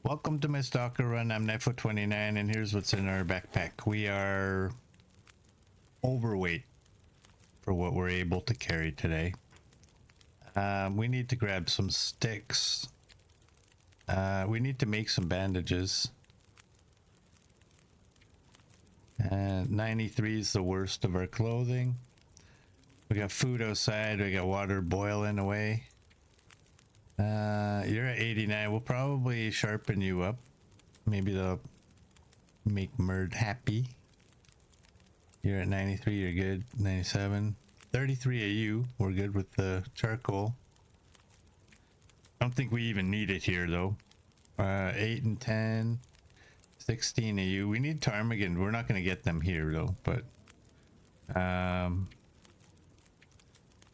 Welcome to my Stalker run. I'm E190, and here's what's in our backpack. We are overweight for what we're able to carry today. We need to grab some sticks. We need to make some bandages. 93 is the worst of our clothing. We got food outside. We got water boiling away. You're at 89. We'll probably sharpen you up. Maybe that'll make Murd happy. You're at 93. You're good. 97. 33 of you. We're good with the charcoal. I don't think we even need it here though. 8 and 10. 16 of you. We need ptarmigan. We're not going to get them here though, but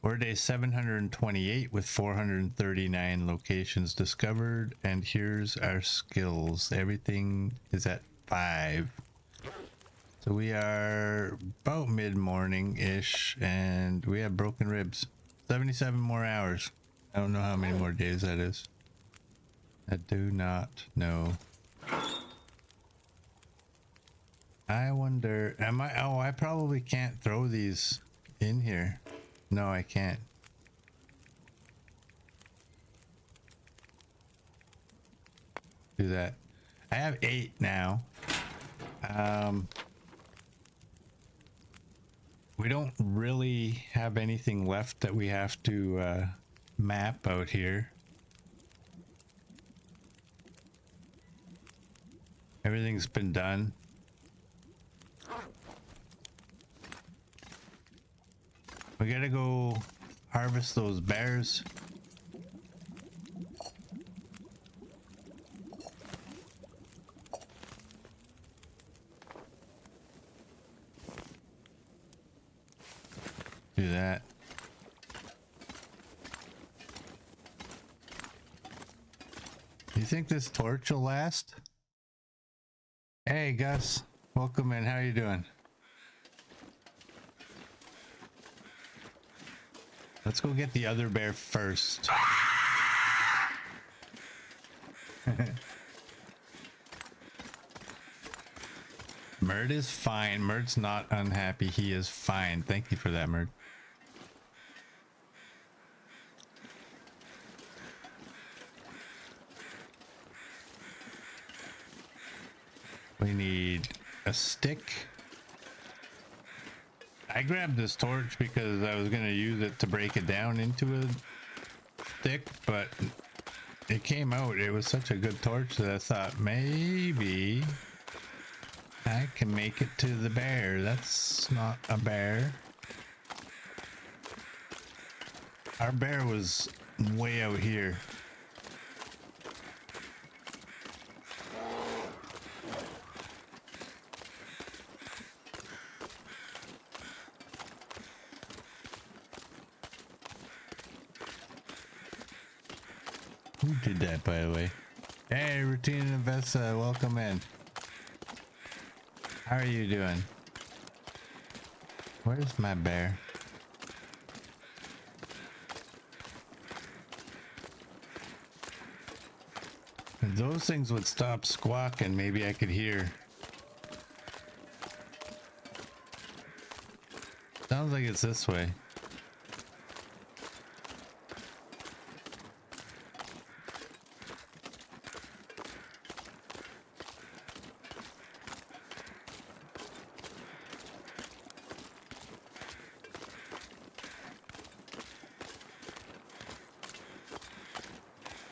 we're day 728 with 439 locations discovered, and here's our skills. Everything is at 5. So we are about mid-morning ish, and we have broken ribs. 77 more hours. I don't know how many more days that is. I do not know. I wonder, am I, oh, I probably can't throw these in here. No, I can't. Do that. I have 8 now. We don't really have anything left that we have to map out here. Everything's been done. We gotta go harvest those bears. Do that. You think this torch will last? Hey Gus, welcome in. How you doing? Let's go get the other bear first. Murd is fine. Murd's not unhappy. He is fine. Thank you for that, Murd. We need a stick. I grabbed this torch because I was going to use it to break it down into a stick, but it came out. It was such a good torch that I thought maybe I can make it to the bear. That's not a bear. Our bear was way out here. Who did that, by the way? Hey, Routine Investa, welcome in. How are you doing? Where's my bear? If those things would stop squawking, maybe I could hear. Sounds like it's this way.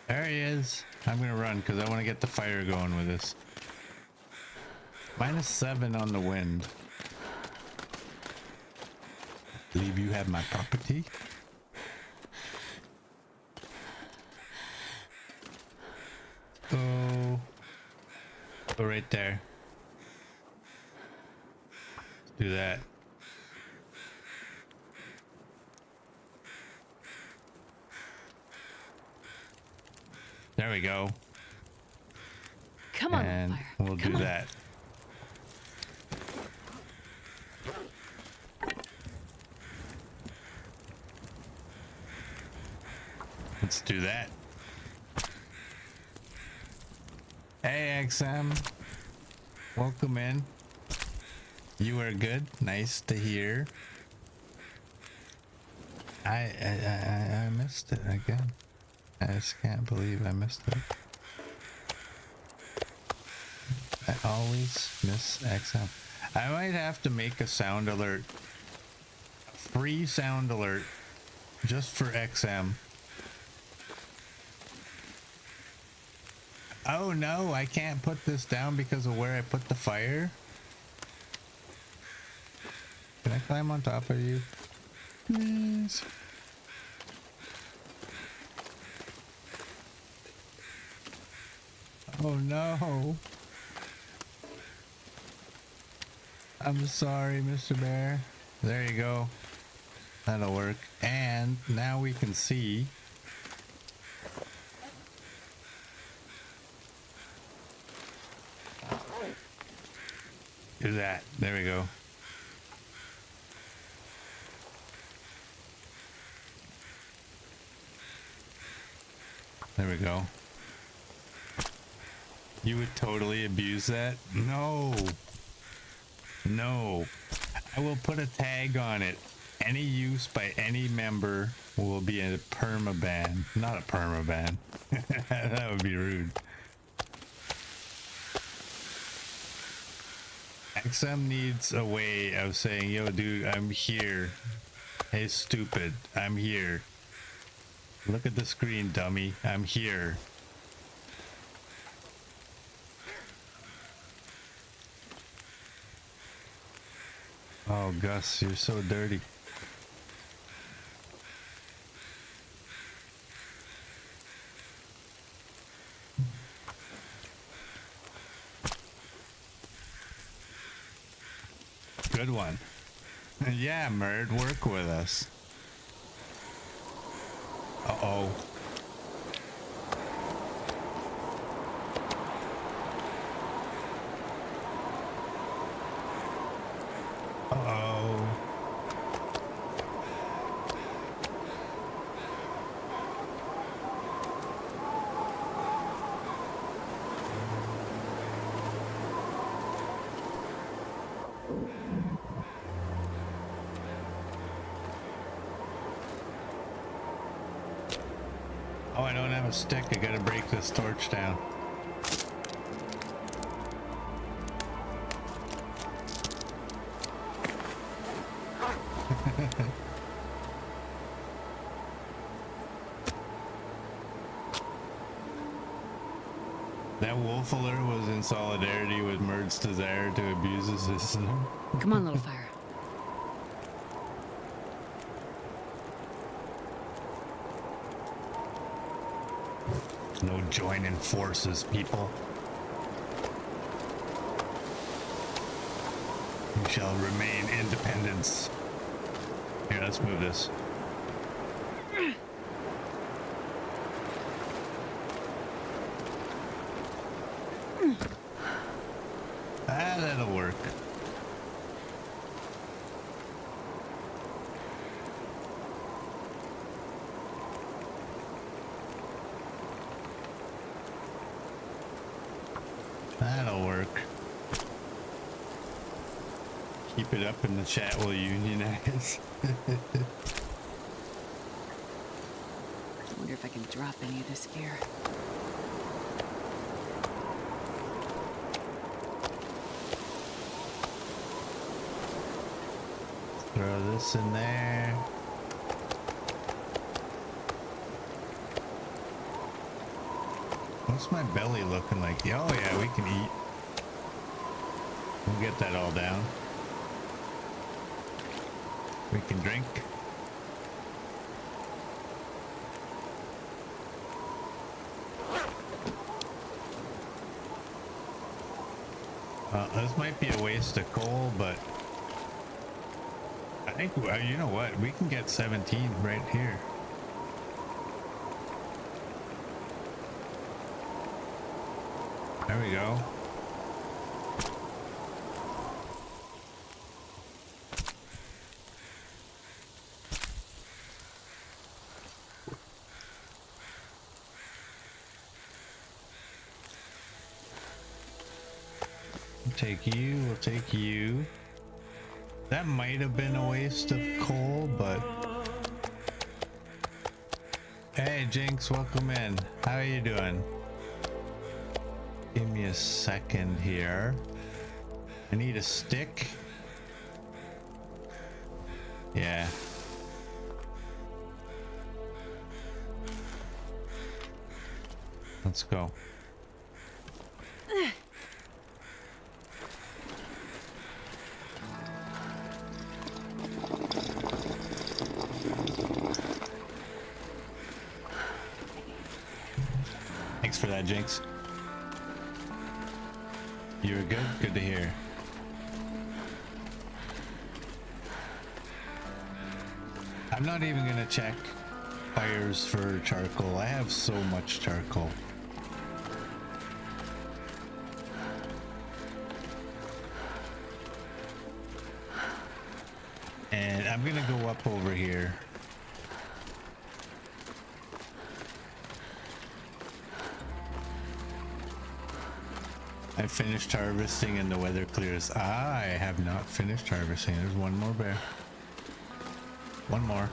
There he is. I'm gonna run because I want to get the fire going with this. -7 on the wind. Believe you have my property. Oh, go right there. Let's do that. There we go. Come on, and fire. we'll Come do on. that. Let's do that. Hey, XM. Welcome in. You are good. Nice to hear. I missed it again. I just can't believe I missed it. I always miss XM. I might have to make a sound alert. A free sound alert just for XM. Oh no, I can't put this down because of where I put the fire. Can I climb on top of you? Please. Oh no. I'm sorry, Mr. Bear. There you go. That'll work. And now we can see. Do that. There we go. There we go. You would totally abuse that? No. No. I will put a tag on it. Any use by any member will be a permaban. Not a permaban. That would be rude. XM needs a way of saying, yo, dude, I'm here. Hey, stupid, I'm here. Look at the screen, dummy. I'm here. Oh, Gus, you're so dirty. Good one. Yeah, Merd, work with us. Uh-oh. Uh-oh. Oh, I don't have a stick. I gotta break this torch down. That wolf alert was in solidarity with Merd's desire to abuse his system. Come on, little fire. No joining forces, people. You shall remain independents. Here, let's move this. Ah, that'll work. That'll work. Keep it up in the chat, will unionize. I wonder if I can drop any of this gear. Throw this in there. What's my belly looking like? Oh yeah, we can eat. We'll get that all down. We can drink. This might be a waste of coal, but I think, you know what? We can get 17 right here. There we go. take you, we'll take you. That might have been a waste of coal, but... Hey Jinx, welcome in. How are you doing? Give me a second here. I need a stick. Yeah. Let's go. Thanks for that, Jinx. You were good? Good to hear. I'm not even gonna check fires for charcoal. I have so much charcoal. And I'm gonna go up over here. I finished harvesting and the weather clears. Ah, I have not finished harvesting. There's one more bear. One more.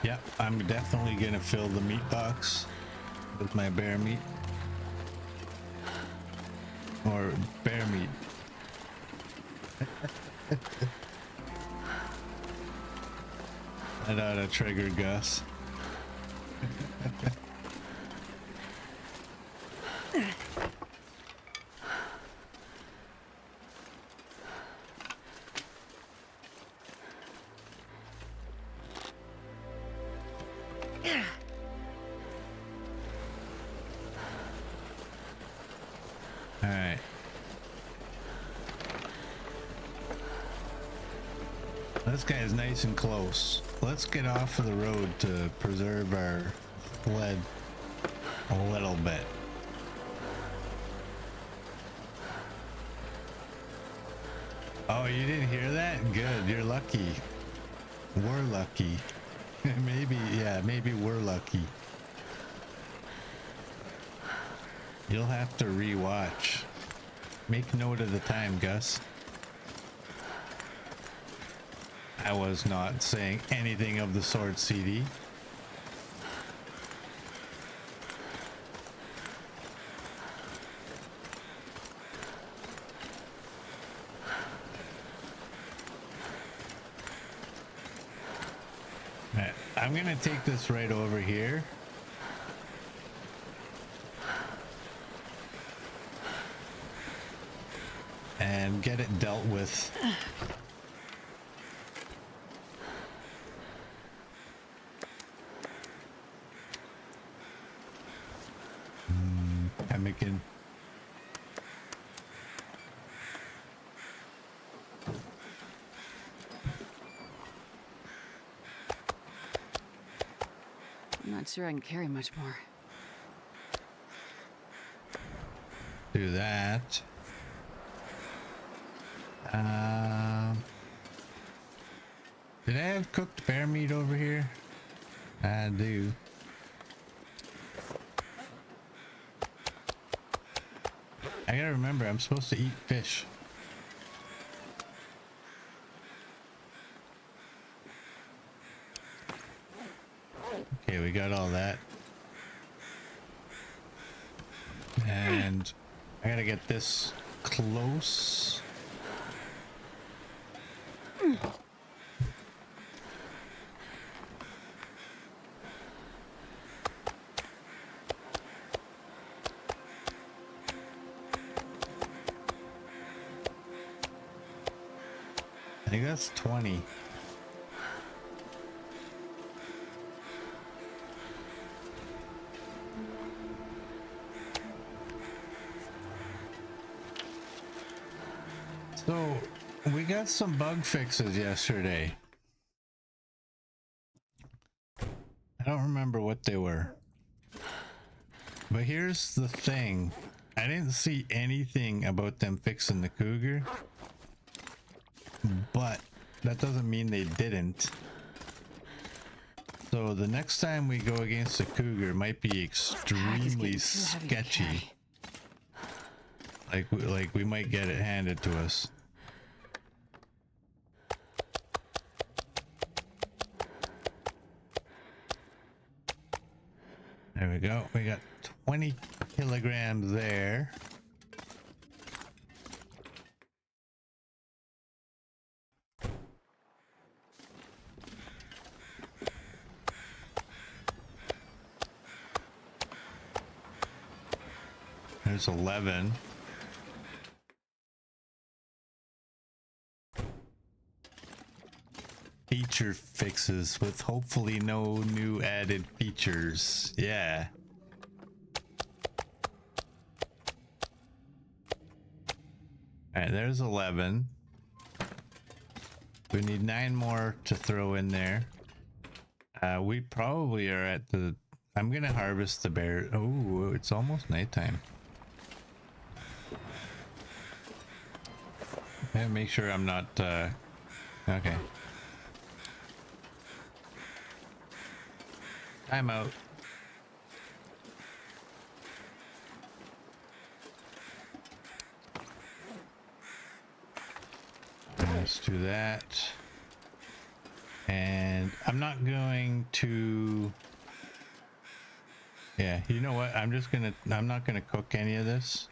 Yep, I'm definitely gonna fill the meat box with my bear meat. Or bear meat. That ought to trigger Gus. All right. This guy is nice and close. Let's get off of the road to preserve our sled a little bit. Oh, you didn't hear that? Good, you're lucky. We're lucky. Maybe, yeah, maybe we're lucky. You'll have to rewatch. Make note of the time, Gus. I was not saying anything of the sort, CD. Right, I'm gonna take this right over here. And get it dealt with. Pemmican. I'm not sure I can carry much more. Do that. Did I have cooked bear meat over here? I do. I gotta remember, I'm supposed to eat fish. Okay, we got all that. And I gotta get this close. I think that's 20. So we got some bug fixes yesterday. I don't remember what they were. But here's the thing. I didn't see anything about them fixing the cougar. But that doesn't mean they didn't. So the next time we go against a cougar might be extremely sketchy. Like we might get it handed to us. There we go. We got 20 kilograms there. There's 11. Feature fixes with hopefully no new added features. Yeah. All right, there's 11. We need 9 more to throw in there. We probably are at the... I'm gonna harvest the bear. Oh, it's almost nighttime. Okay, make sure I'm not... Okay. I'm out. Let's do that. And I'm not going to... Yeah, you know what? I'm not gonna cook any of this.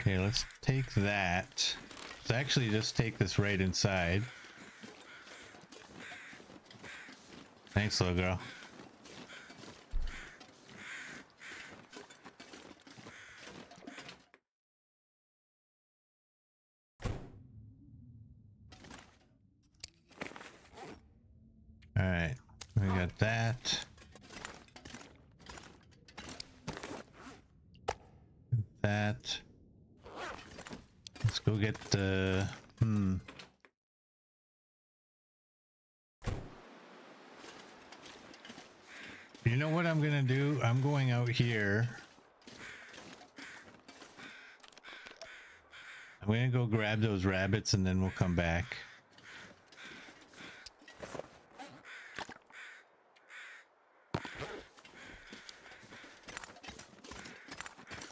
Okay, let's take that. Let's actually just take this right inside. Thanks, little girl. All right, we got that. That. Let's go get the... You know what I'm gonna do? I'm going out here. I'm gonna go grab those rabbits and then we'll come back.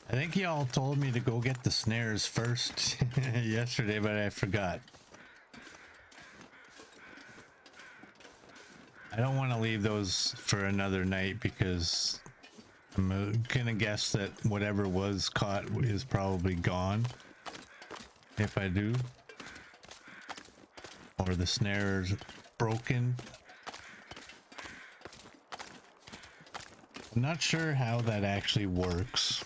I think y'all told me to go get the snares first yesterday, but I forgot. I don't want to leave those for another night because I'm gonna guess that whatever was caught is probably gone. If I do. Or the snare's broken. I'm not sure how that actually works.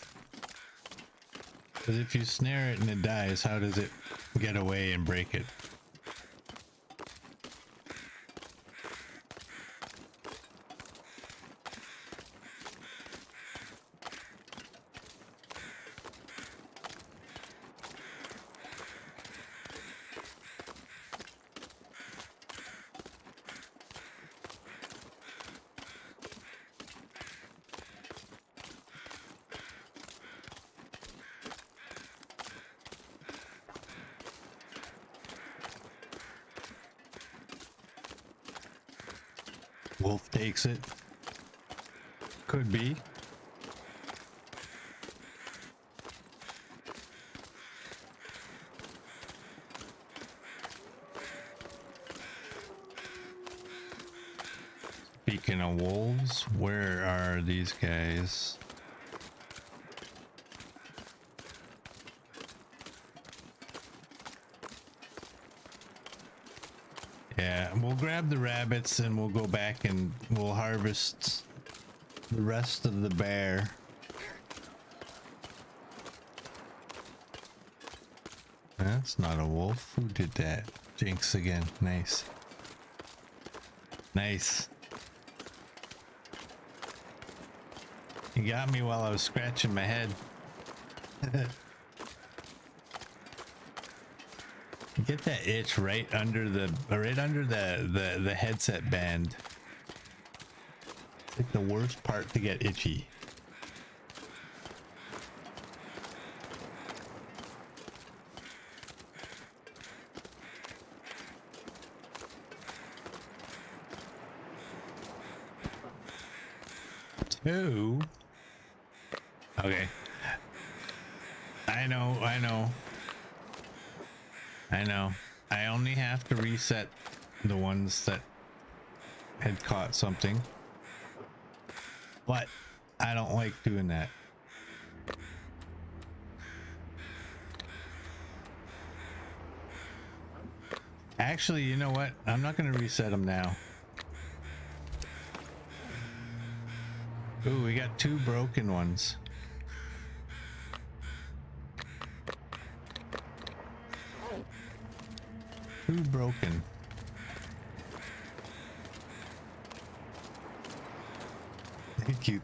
Because if you snare it and it dies, how does it get away and break it? Wolf takes it. Could be. Speaking of wolves, where are these guys? Yeah, we'll grab the rabbits and we'll go back and we'll harvest the rest of the bear. That's not a wolf. Who did that? Jinx again. Nice. Nice. You got me while I was scratching my head. Get that itch right under the headset band. Like the worst part to get itchy. Two. Okay. I know. I only have to reset the ones that had caught something. But I don't like doing that. Actually, you know what? I'm not going to reset them now. Ooh, we got 2 broken ones. Two broken.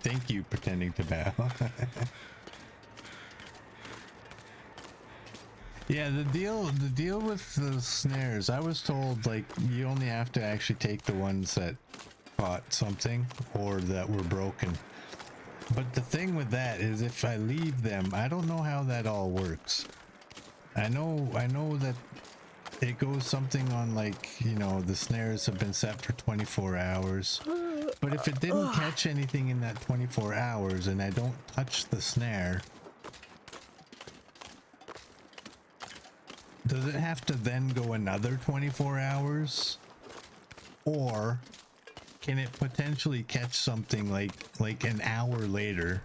Thank you, pretending to bow. Yeah, the deal with the snares, I was told like you only have to actually take the ones that caught something or that were broken. But the thing with that is if I leave them, I don't know how that all works. I know that it goes something on like, you know, the snares have been set for 24 hours. But if it didn't catch anything in that 24 hours and I don't touch the snare, does it have to then go another 24 hours? Or can it potentially catch something like an hour later?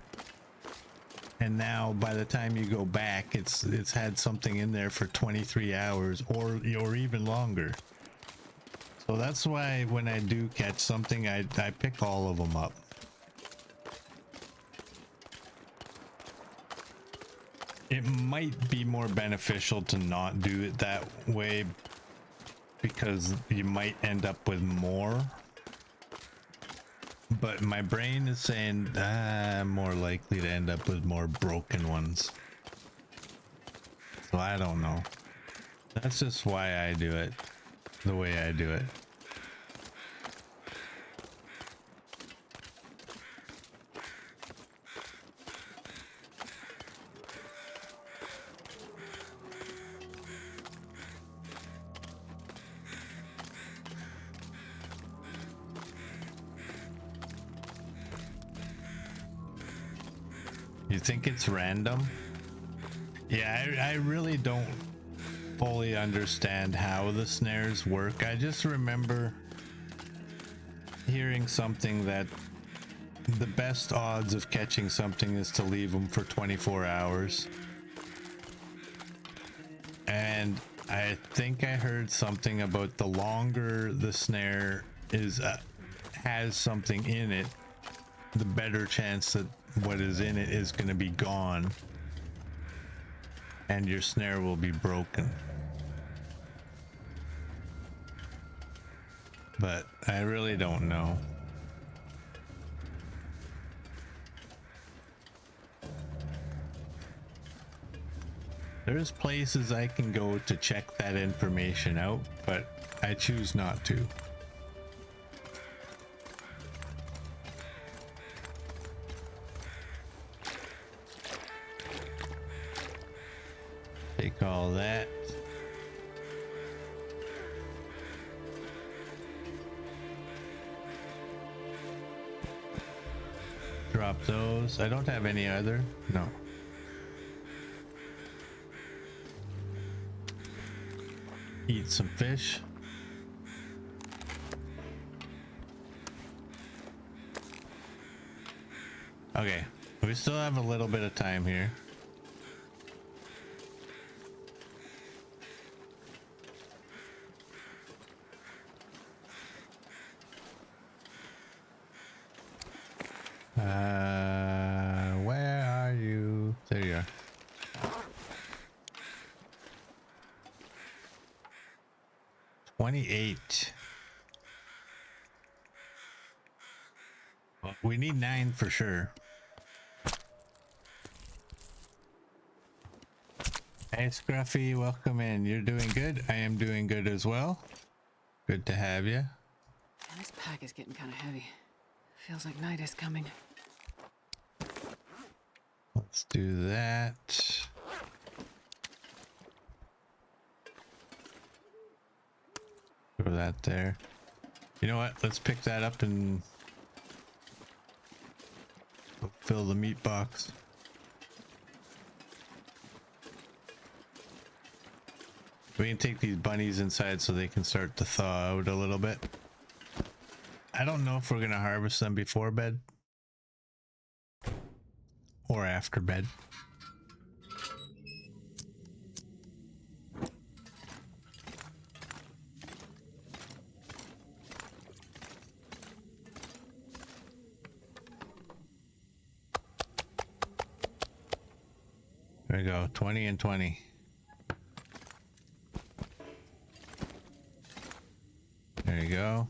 And now by the time you go back, it's had something in there for 23 hours or even longer. So that's why when I do catch something, I pick all of them up. It might be more beneficial to not do it that way because you might end up with more. But my brain is saying I'm more likely to end up with more broken ones. So I don't know. That's just why I do it the way I do it. You think it's random? Yeah, I really don't fully understand how the snares work. I just remember hearing something that the best odds of catching something is to leave them for 24 hours. And I think I heard something about the longer the snare is has something in it, the better chance that what is in it is going to be gone and your snare will be broken. But I really don't know. There's places I can go to check that information out, but I choose not to. Take all that. Drop those. I don't have any other. No. Eat some fish. Okay. We still have a little bit of time here. Where are you? There you are. $28. Well, we need 9 for sure. Hey Scruffy, welcome in. You're doing good? I am doing good as well. Good to have you. Man, this pack is getting kind of heavy. Feels like night is coming. Let's do that. Throw that there. You know what? Let's pick that up and fill the meat box. We can take these bunnies inside so they can start to thaw out a little bit. I don't know if we're gonna harvest them before bed or after bed. There we go, 20 and 20. There you go.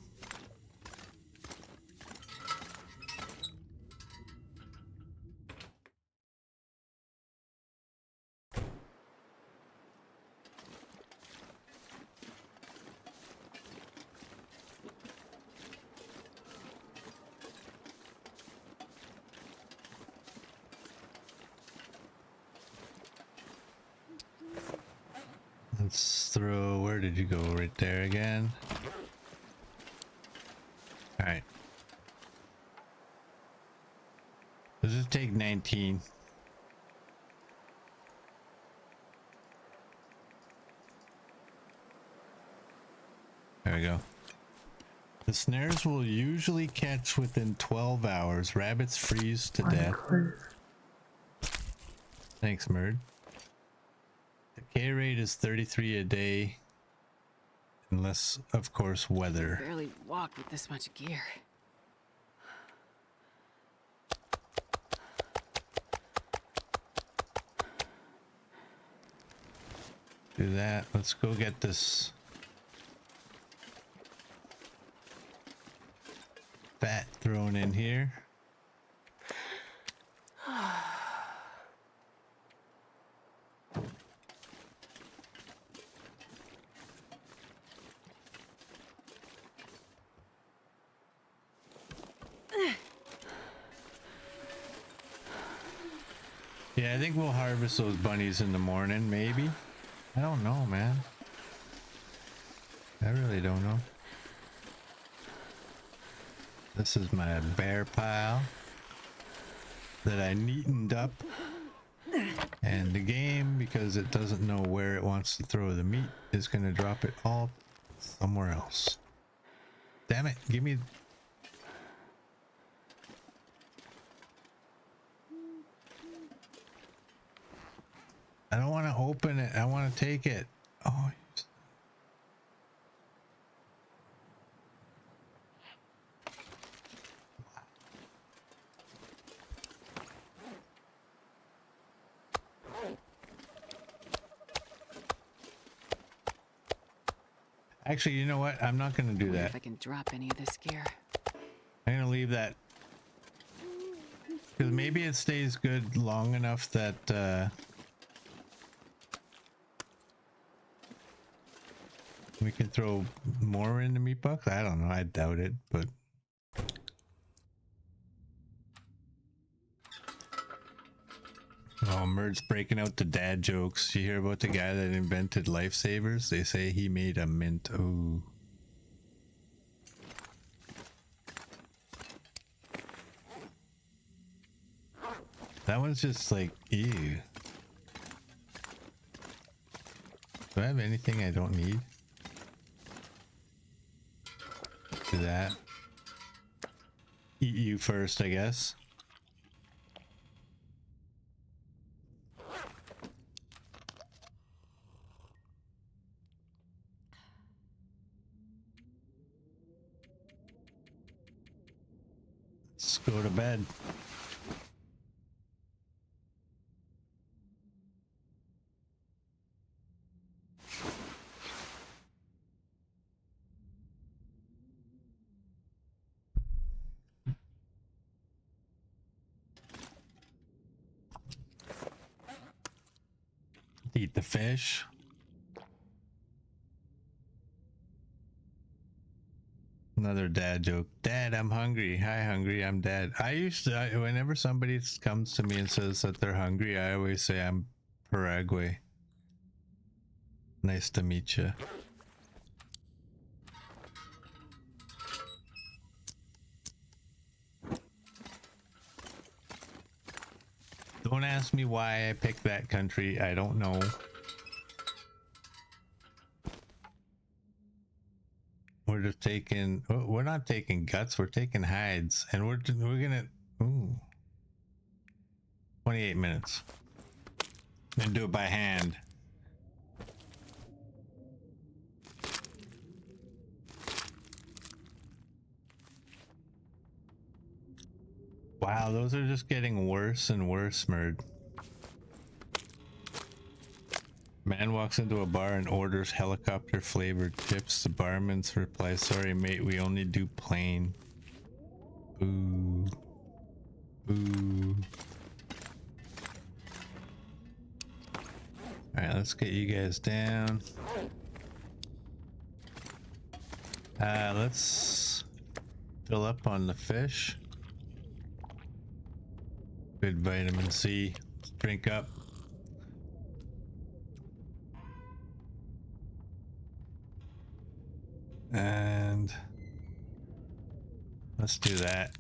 Let's throw, where did you go? Right there again. All right. Let's just take 19. There we go. The snares will usually catch within 12 hours. Rabbits freeze to death. Thanks, Murd. The K rate is 33 a day. Unless, of course, weather. Barely walk with this much gear. Do that. Let's go get this fat thrown in here. Yeah, I think we'll harvest those bunnies in the morning, maybe. I don't know, man. I really don't know. This is my bear pile that I neatened up. And the game, because it doesn't know where it wants to throw the meat, is going to drop it all somewhere else. Damn it, give me... I don't want to open it. I want to take it. Oh. Actually, you know what? I'm not going to do that. If I can drop any of this gear. I'm going to leave that. Because maybe it stays good long enough that... we can throw more in the meat box. I don't know. I doubt it, but oh, Merd's breaking out the dad jokes. You hear about the guy that invented lifesavers? They say he made a mint. Oh, that one's just like ew. Do I have anything I don't need? Do that. Eat you first, I guess. Let's go to bed. Eat the fish. Another dad joke. Dad, I'm hungry. Hi, hungry. I'm dad. Whenever somebody comes to me and says that they're hungry, I always say I'm Paraguay. Nice to meet you. Don't ask me why I picked that country. I don't know. We're just taking. We're not taking guts. We're taking hides, and we're gonna. Ooh. 28 minutes. And do it by hand. Wow, those are just getting worse and worse, Merd. Man walks into a bar and orders helicopter flavored chips. The barman replies, "Sorry, mate, we only do plain." Ooh. Ooh. Alright, let's get you guys down. Let's fill up on the fish. Good vitamin C. Let's drink up. And let's do that.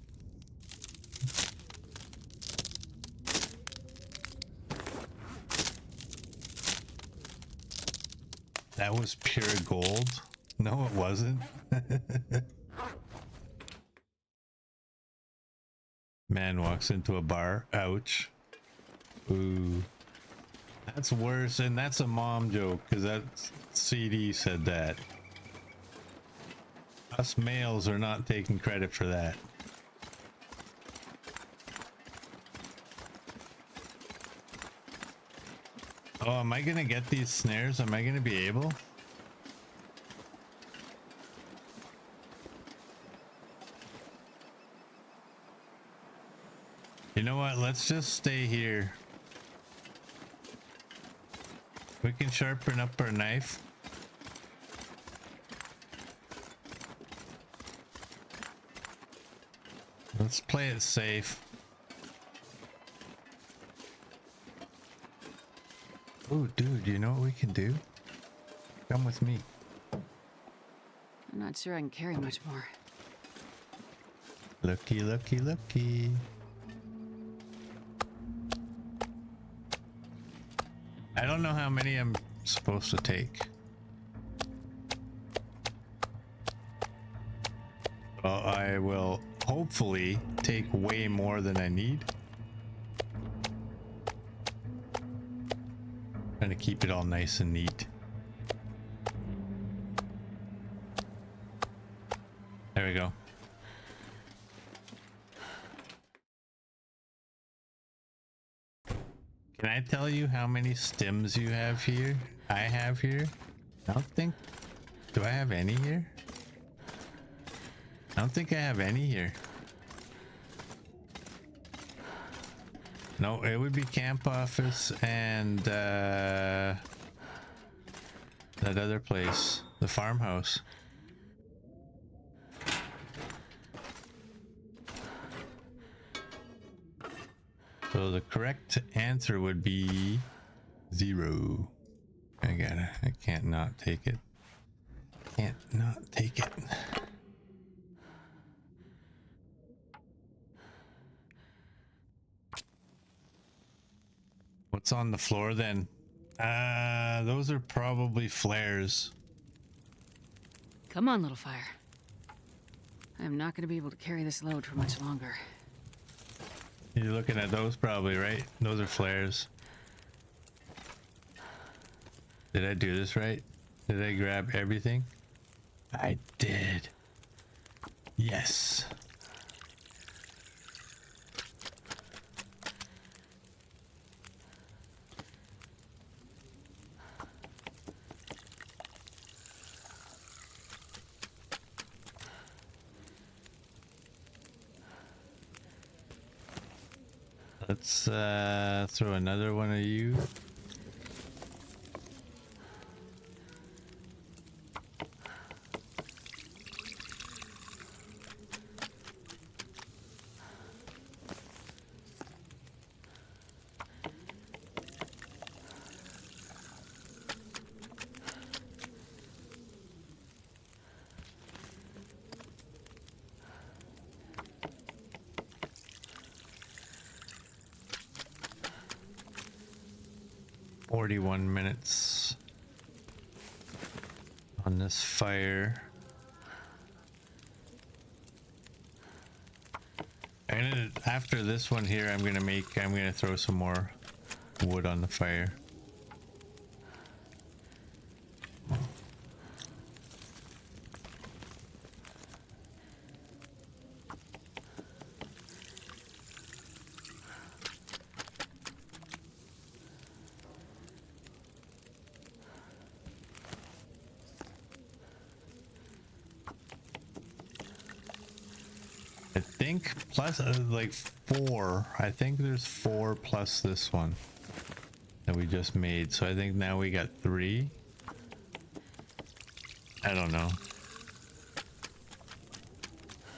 That was pure gold. No, it wasn't. Man walks into a bar. Ouch. Ooh. That's worse, and that's a mom joke, because that CD said that. Us males are not taking credit for that. Oh, am I gonna get these snares? Am I gonna be able? You know what? Let's just stay here. We can sharpen up our knife. Let's play it safe. Oh, dude, you know what we can do? Come with me. I'm not sure I can carry much more. Looky, looky, looky. I don't know how many I'm supposed to take. Well, I will hopefully take way more than I need. Trying to keep it all nice and neat. There we go. Can I tell you how many stims you have here? I have here? I don't think... Do I have any here? I don't think I have any here. No, it would be camp office and that other place, the farmhouse. So the correct answer would be 0. I can't not take it. Can't not take it. What's on the floor then? Those are probably flares. Come on, little fire. I'm not going to be able to carry this load for much longer. You're looking at those probably, right? Those are flares. Did I do this right? Did I grab everything? I did. Yes. Let's throw another one of you. 41 minutes on this fire. And after this one here, I'm gonna throw some more wood on the fire. I think plus like 4. I think there's 4 plus this one that we just made. So I think now we got 3. I don't know.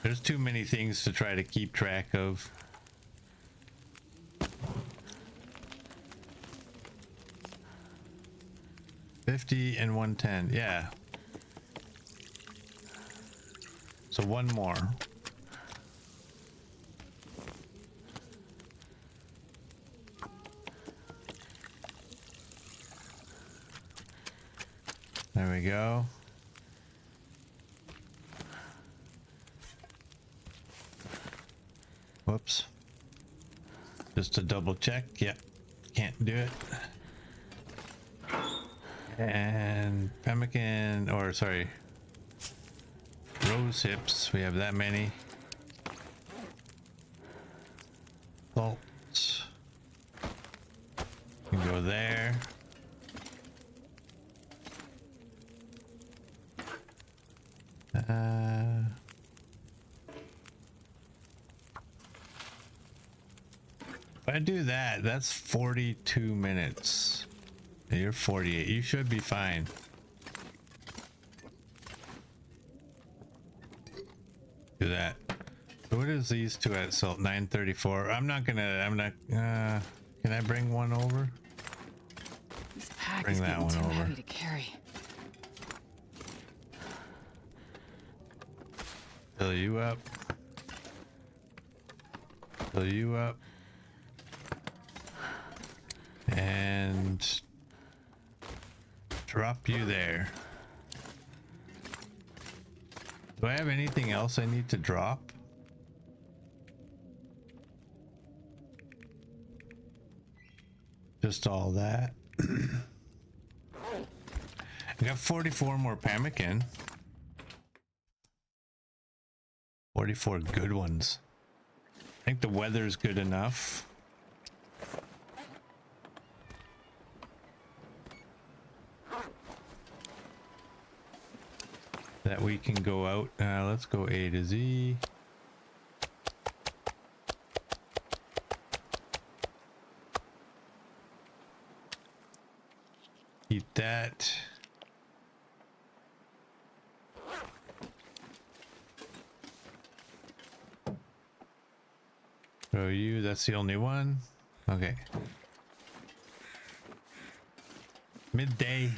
There's too many things to try to keep track of. $50 and $110. Yeah. So one more. There we go. Whoops. Just to double check. Yep. Can't do it. And pemmican, or sorry, rose hips. We have that many. Salt. You can go there. If I do that, that's 42 minutes. You're 48. You should be fine. Do that. So what is these two at salt? 934. I'm not. Can I bring one over? This pack Bring is that getting one too over. heavy to carry. Fill you up. Fill you up. And drop you there. Do I have anything else I need to drop? Just all that. I got 44 more pemmican. 44 good ones. I think the weather's good enough. That we can go out. Let's go A to Z. Eat that. Throw you, that's the only one. Okay. Midday.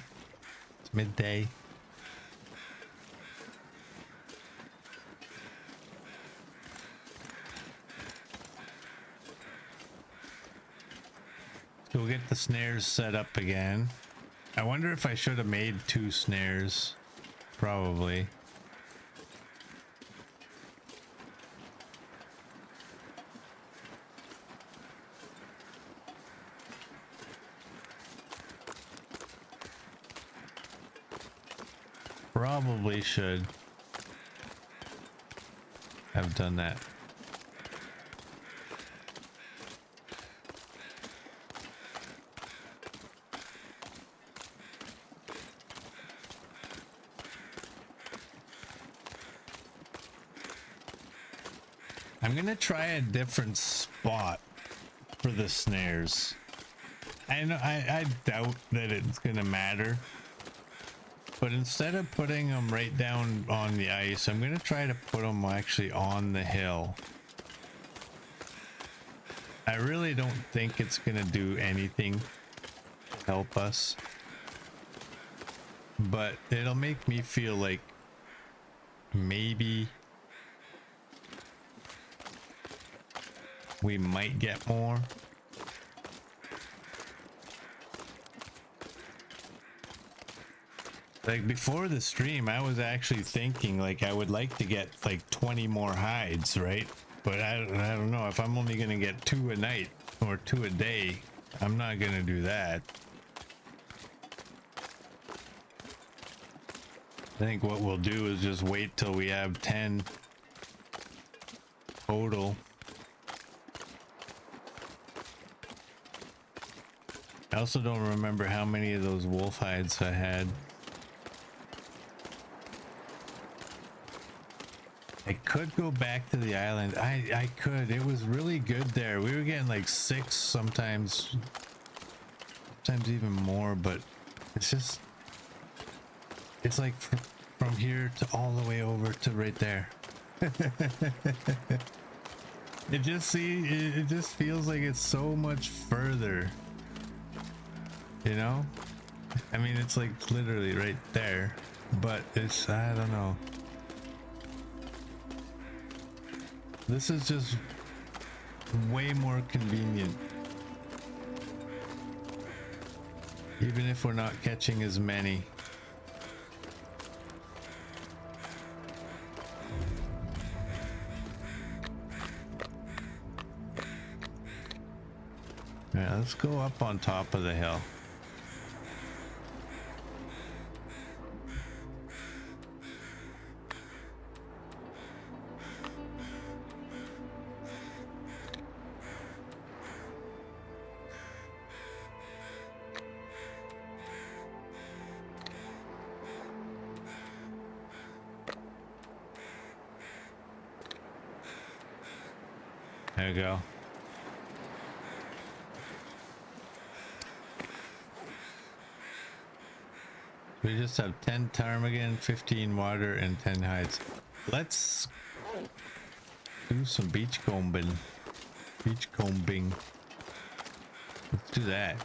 It's midday. So we'll get the snares set up again. I wonder if I should have made 2 snares. Probably. Probably should have done that. I'm gonna try a different spot for the snares. I know I doubt that it's gonna matter, but instead of putting them right down on the ice, I'm gonna try to put them actually on the hill. I really don't think it's gonna do anything to help us, but it'll make me feel like maybe we might get more. Like before the stream, I was actually thinking like I would like to get like 20 more hides, right? But I don't know if I'm only gonna get 2 a night or 2 a day. I'm not gonna do that. I think what we'll do is just wait till we have 10 total. I also don't remember how many of those wolf hides I had. I could go back to the island. I could. It was really good there. We were getting like 6 sometimes even more, but it's just, it's like from here to all the way over to right there. It just feels like it's so much further, you know? I mean, it's like literally right there, but it's, I don't know. This is just way more convenient. Even if we're not catching as many. Yeah, let's go up on top of the hill. There you go. We just have 10 ptarmigan, 15 water, and 10 hides. Let's do some beach combing. Let's do that.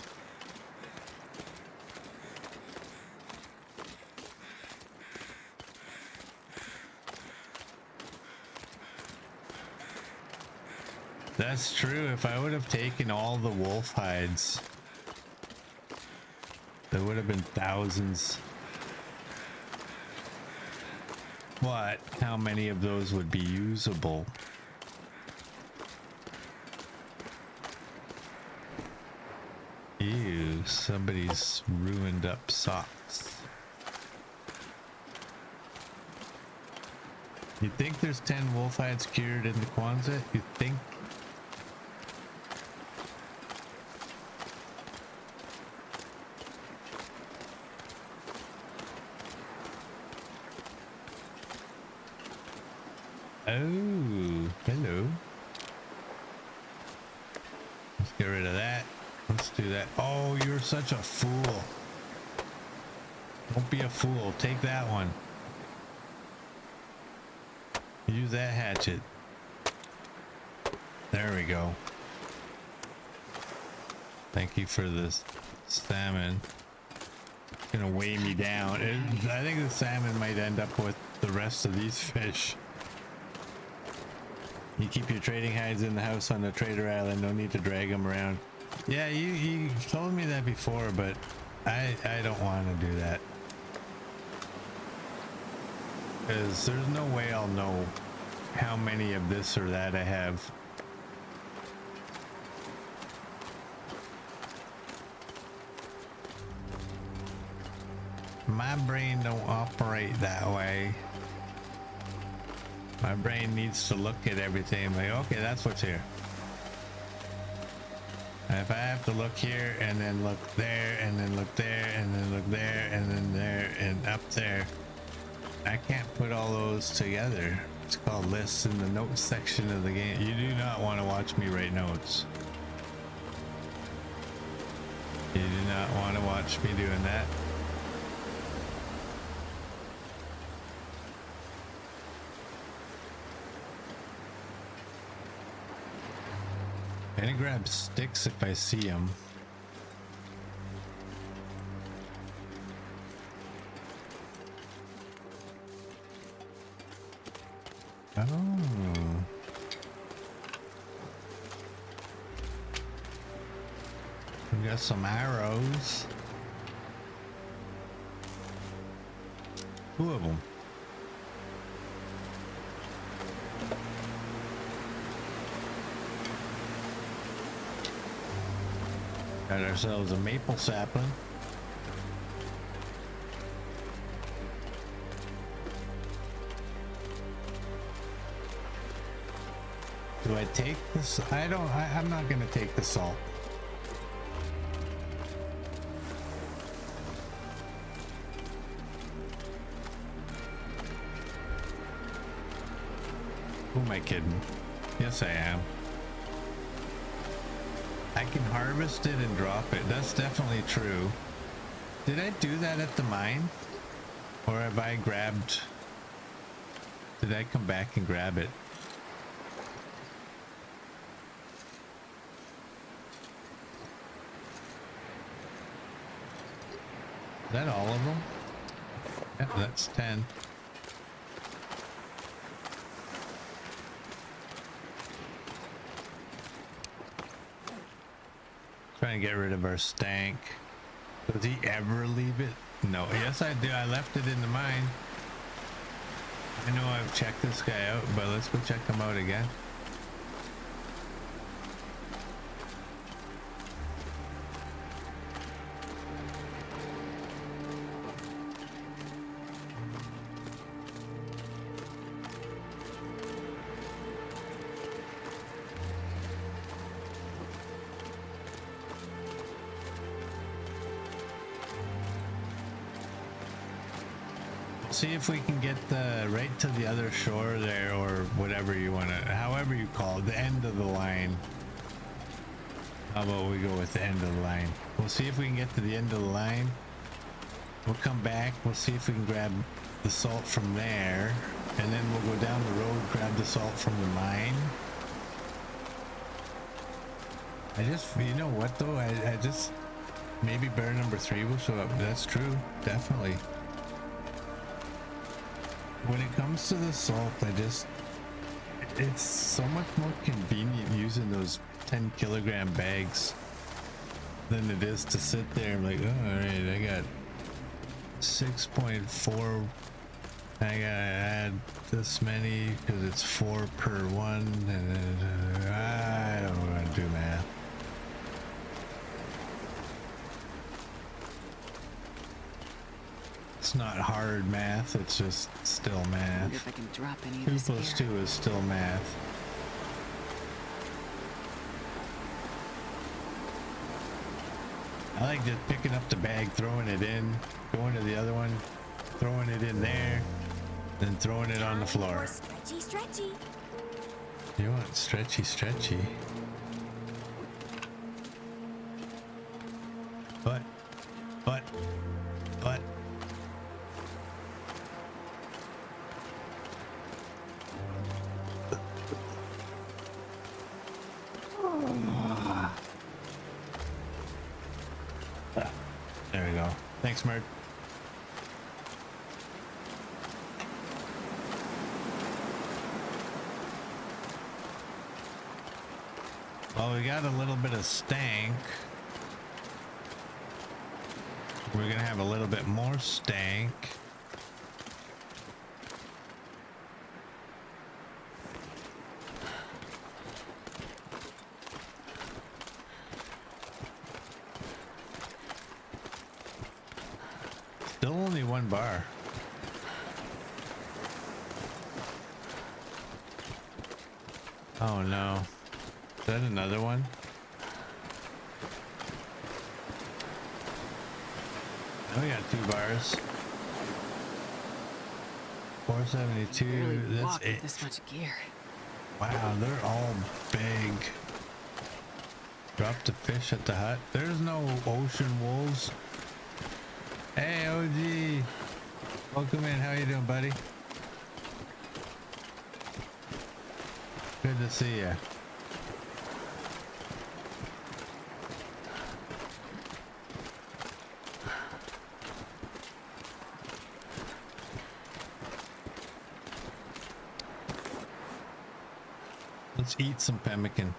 That's true. If I would have taken all the wolf hides, there would have been thousands. But how many of those would be usable? Ew, somebody's ruined up socks. You think there's 10 wolf hides cured in the Kwanzaa? You think? Oh, hello. Let's get rid of that. Let's do that. Oh, you're such a fool. Don't be a fool. Take that one. Use that hatchet. There we go. Thank you for this salmon. It's gonna weigh me down. I think the salmon might end up with the rest of these fish. You keep your trading hides in the house on the trader island. No need to drag them around. Yeah, you told me that before, but I don't want to do that. Because there's no way I'll know how many of this or that I have. My brain don't operate that way. My brain needs to look at everything like, okay, that's what's here. And if I have to look here and then look there and then look there and then look there and then there and up there, I can't put all those together. It's called lists in the notes section of the game. You do not want to watch me write notes. You do not want to watch me doing that. I'm gonna grab sticks if I see them. Oh. We got some arrows. Two of them. Got ourselves a maple sapling. Do I take this? I'm not gonna take the salt. Who am I kidding? Yes, I am. I can harvest it and drop it. That's definitely true. Did I do that at the mine? Or have I grabbed... Did I come back and grab it? Is that all of them? Yep, that's 10. Trying to get rid of our stank. Does he ever leave it? No. Yes, I do. I left it in the mine. I know I've checked this guy out, but let's go check him out again. See if we can get the right to the other shore there, or whatever you want to, however you call it, the end of the line. How about we go with the end of the line? We'll see if we can get to the end of the line. We'll come back. We'll see if we can grab the salt from there, and then we'll go down the road, grab the salt from the mine. I just, you know what though? I just, maybe bear number 3 will show up. That's true. Definitely. When it comes to the salt, it's so much more convenient using those 10 kilogram bags than it is to sit there and like, oh, all right, I got 6.4. I gotta add this many because it's 4 per one. And I don't want to do math. It's not hard math, it's just still math. I wonder if I can drop any of 2 this plus here. 2 is still math. I like just picking up the bag, throwing it in, going to the other one, throwing it in there, then throwing it on the floor. Stretchy, stretchy. You want stretchy, stretchy. But. There we go. Thanks, Mert. Well, we got a little bit of stank. We're gonna have a little bit more stank. Still only 1 bar. Oh no. Is that another one? Oh, we got 2 bars. 472. Barely That's walk with it. this much gear. Wow, they're all big. Drop the fish at the hut. There's no ocean wolves. Hey, OG. Welcome in. How you doing, buddy? Good to see you. Let's eat some pemmican.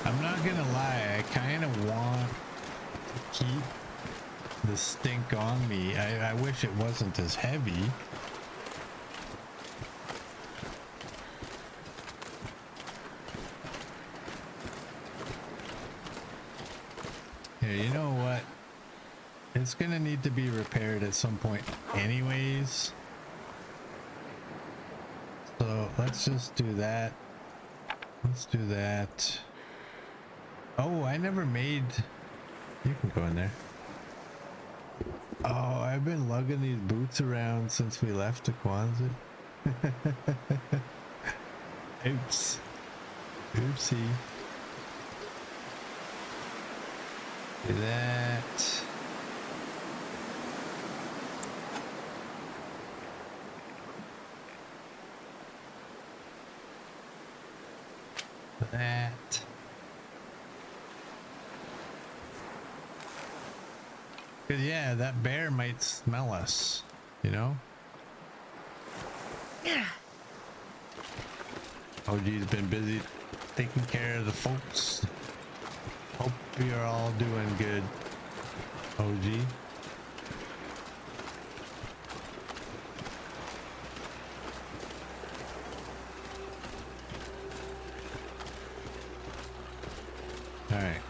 I'm not gonna lie, I kind of want to keep the stink on me. I wish it wasn't as heavy. Here, you know what? It's gonna need to be repaired at some point anyways. So let's just do that. Let's do that. Oh, I never made... You can go in there. Oh, I've been lugging these boots around since we left to Kwanzaa. Oops. Oopsie. Do that. That. Cause yeah, that bear might smell us, you know? Yeah. OG's been busy taking care of the folks. Hope we are all doing good, OG. All right.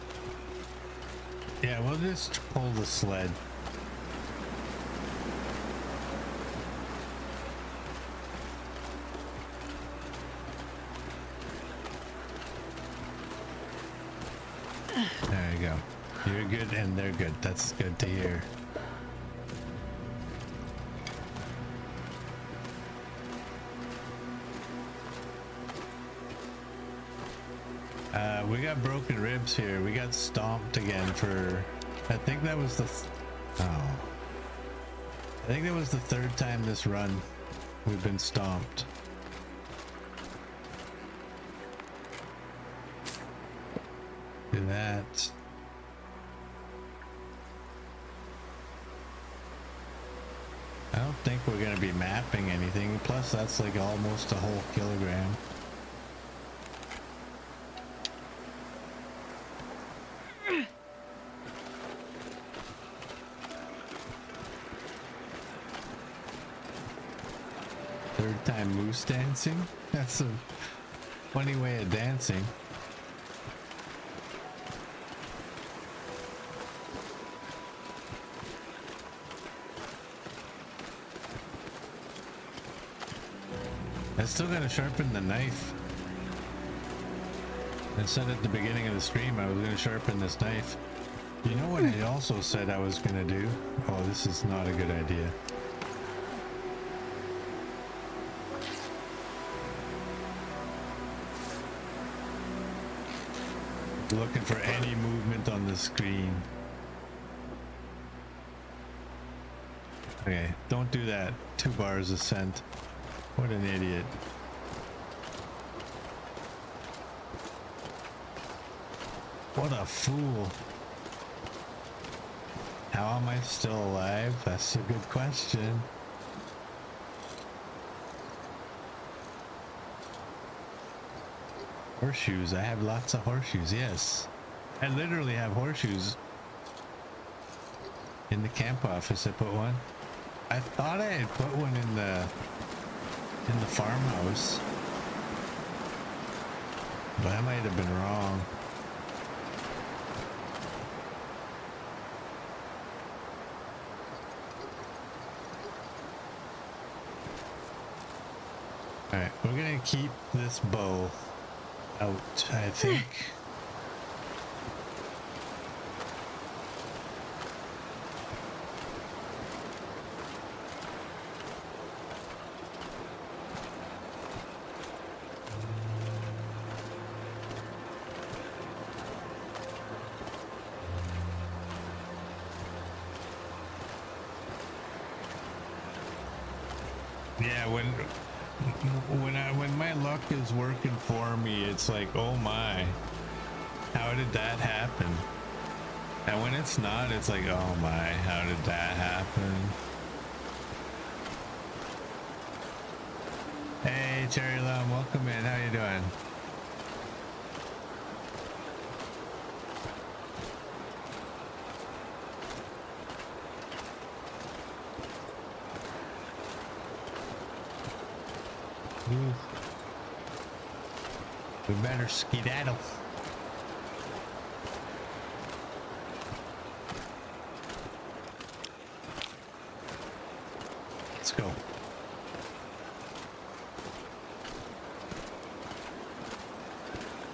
Yeah, we'll just pull the sled. There you go. You're good and they're good. That's good to hear. We got broken ribs here. We got stomped again for... I think that was the... Oh. I think that was the third time this run we've been stomped. Do that. I don't think we're going to be mapping anything. Plus, that's like almost a whole kilogram. Third time moose dancing? That's a funny way of dancing. I still gotta sharpen the knife. I said at the beginning of the stream I was gonna sharpen this knife. You know what I also said I was gonna do? Oh, this is not a good idea. Looking for any movement on the screen. Okay, don't do that. 2 bars of scent. What an idiot. What a fool. How am I still alive? That's a good question. Horseshoes. I have lots of horseshoes. Yes. I literally have horseshoes. In the camp office I put one. I thought I had put one in the farmhouse. But I might have been wrong. Alright, we're gonna keep this bow out, I think. Yeah, when my luck is working for me, it's like, oh my, how did that happen? And when it's not, it's like, oh my, how did that happen? Hey, Cherry Lum, welcome in. How you doing? We better skedaddle. Let's go.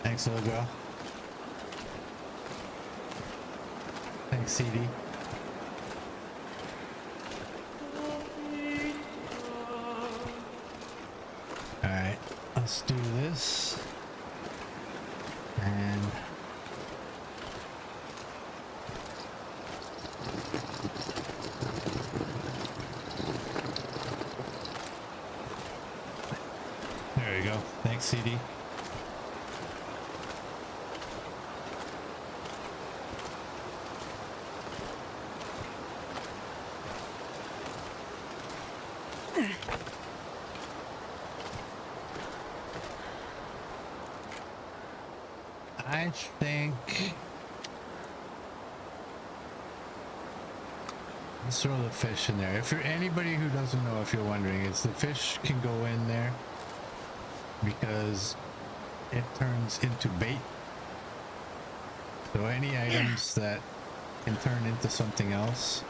Thanks, little girl. Thanks, CD. Alright, let's do this. And there you go. Thanks, CD. I think let's throw the fish in there. If you're anybody who doesn't know, if you're wondering, it's the fish can go in there because it turns into bait. So any items that can turn into something else,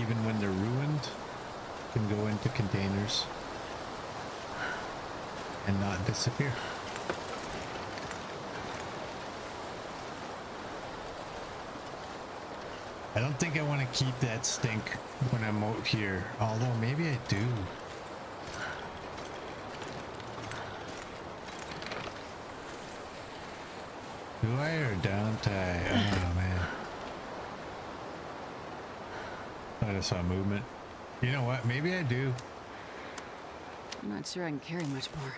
even when they're ruined, can go into containers and not disappear. I don't think I want to keep that stink when I'm out here, although maybe I do. Do I or don't I? Oh man. I just saw movement. You know what? Maybe I do. I'm not sure I can carry much more.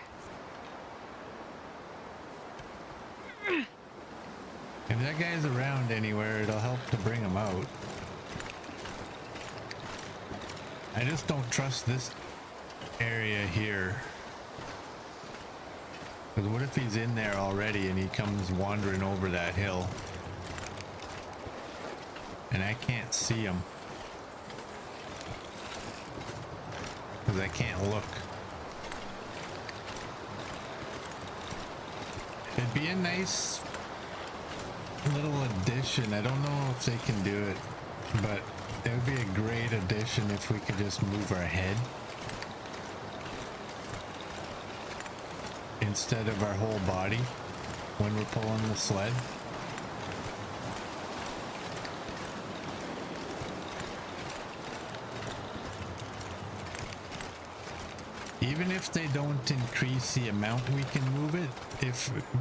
If that guy's around anywhere, it'll help to bring him out. I just don't trust this area here. Because what if he's in there already and he comes wandering over that hill? And I can't see him. Because I can't look. It'd be a nice little addition. I don't know if they can do it, but it would be a great addition if we could just move our head instead of our whole body when we're pulling the sled. Even if they don't increase the amount we can move it,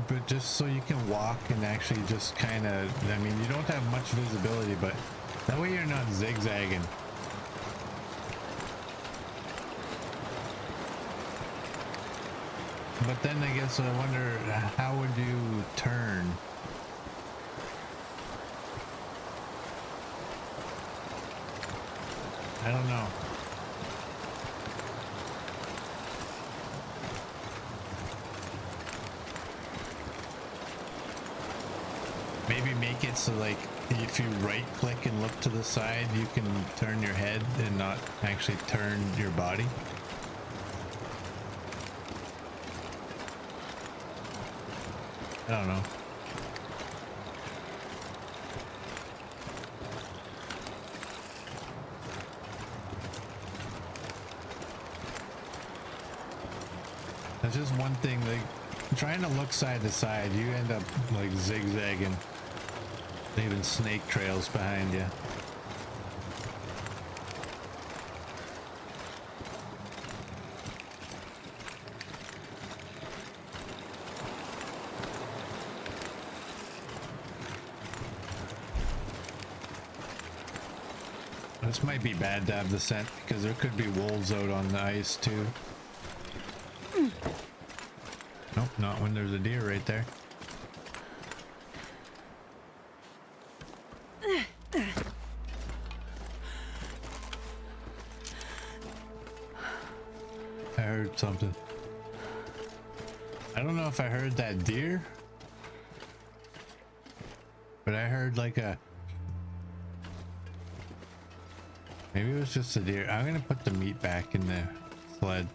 but just so you can walk and actually just kind of, I mean, you don't have much visibility, but that way you're not zigzagging. But then I guess I wonder, how would you turn? I don't know. Maybe make it so like if you right click and look to the side, you can turn your head and not actually turn your body. I don't know. That's just one thing, like trying to look side to side, you end up like zigzagging, leaving snake trails behind you. This might be bad to have the scent because there could be wolves out on the ice too. Nope, not when there's a deer right there. I heard something. I don't know if I heard that deer, but I heard like a, maybe it was just a deer. I'm gonna put the meat back in the sled.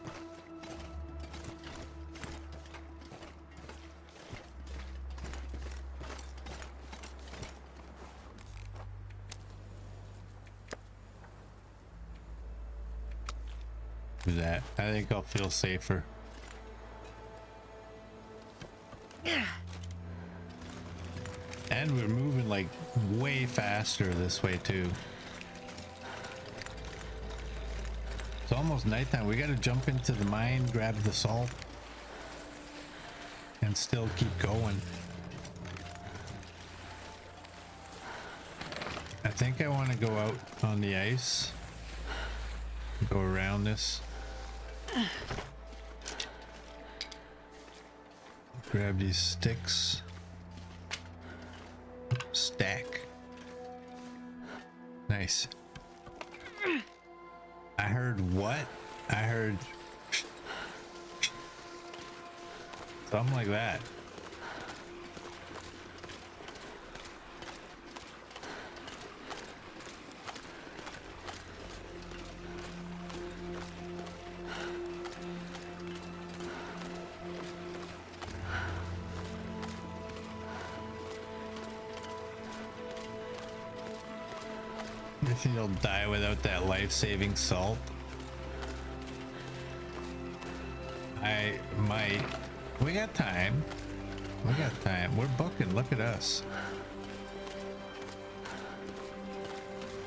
do that. I think I'll feel safer. And we're moving like way faster this way too. It's almost nighttime. We gotta jump into the mine, grab the salt, and still keep going. I think I want to go out on the ice. Go around this. Grab these sticks. Stack. Nice. I heard what? I heard something like that. I think you'll die without that life-saving salt. I might. We got time. We got time. We're booking. Look at us.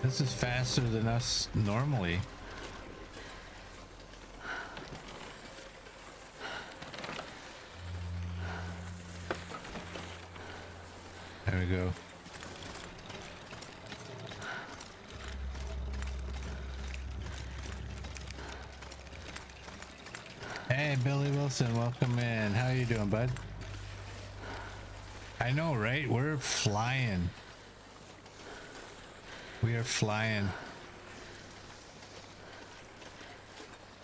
This is faster than us normally. There we go. Hey, Billy Wilson, welcome in. How you doing, bud? I know, right? We're flying. We are flying.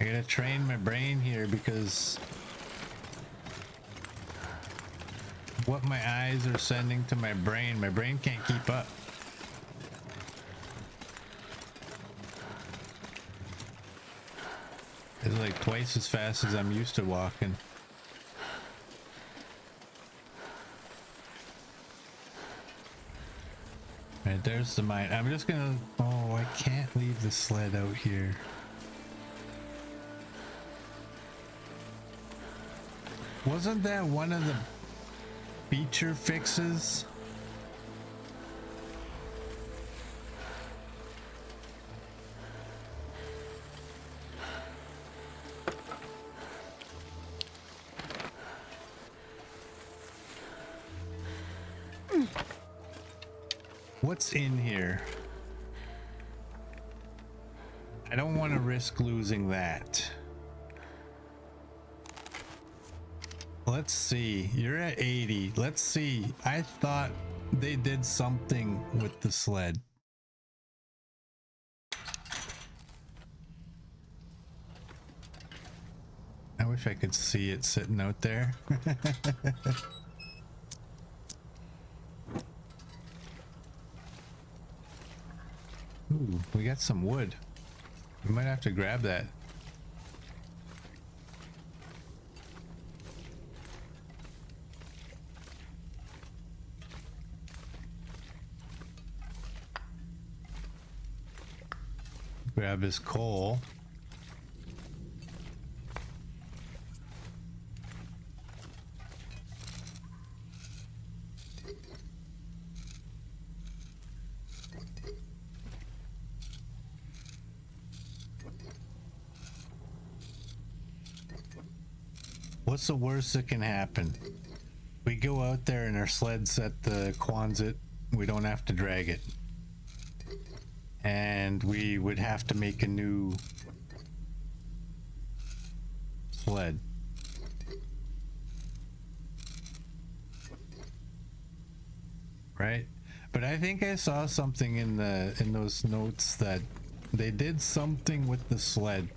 I gotta train my brain here because what my eyes are sending to my brain can't keep up. It's like twice as fast as I'm used to walking. Right, there's the mine. I'm just gonna... Oh, I can't leave the sled out here. Wasn't that one of the feature fixes? What's in here? I don't want to risk losing that. Let's see. You're at 80. Let's see. I thought they did something with the sled. I wish I could see it sitting out there. Ooh, we got some wood. We might have to grab that. Grab his coal. What's the worst that can happen? We go out there and our sled's at the Quonset. We don't have to drag it. And we would have to make a new sled. Right? But I think I saw something in those notes that they did something with the sled.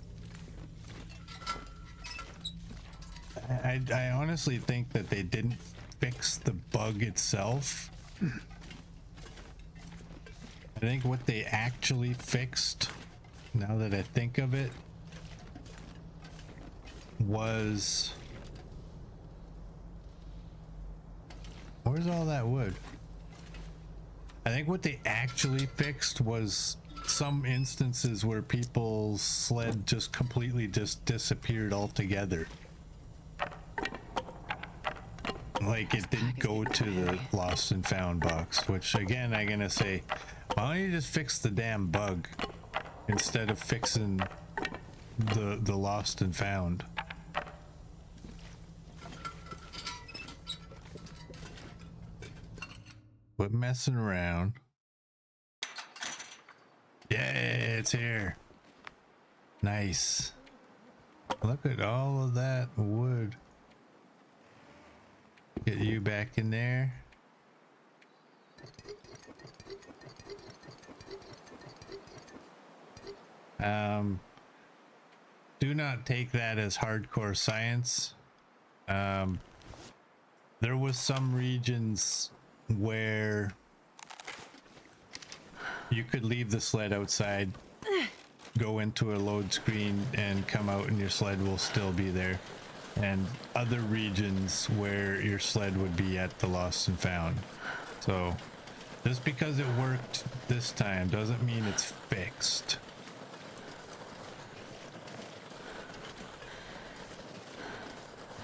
I honestly think that they didn't fix the bug itself. I think what they actually fixed, now that I think of it, was... Where's all that wood? I think what they actually fixed was some instances where people's sled just completely just disappeared altogether. Like it didn't go to the lost and found box, which again, I'm gonna say, why don't you just fix the damn bug instead of fixing the lost and found? Quit messing around. Yeah, it's here. Nice. Look at all of that wood. Get you back in there. Do not take that as hardcore science. There was some regions where you could leave the sled outside, go into a load screen, and come out and your sled will still be there. And other regions where your sled would be at the lost and found. So just because it worked this time doesn't mean it's fixed.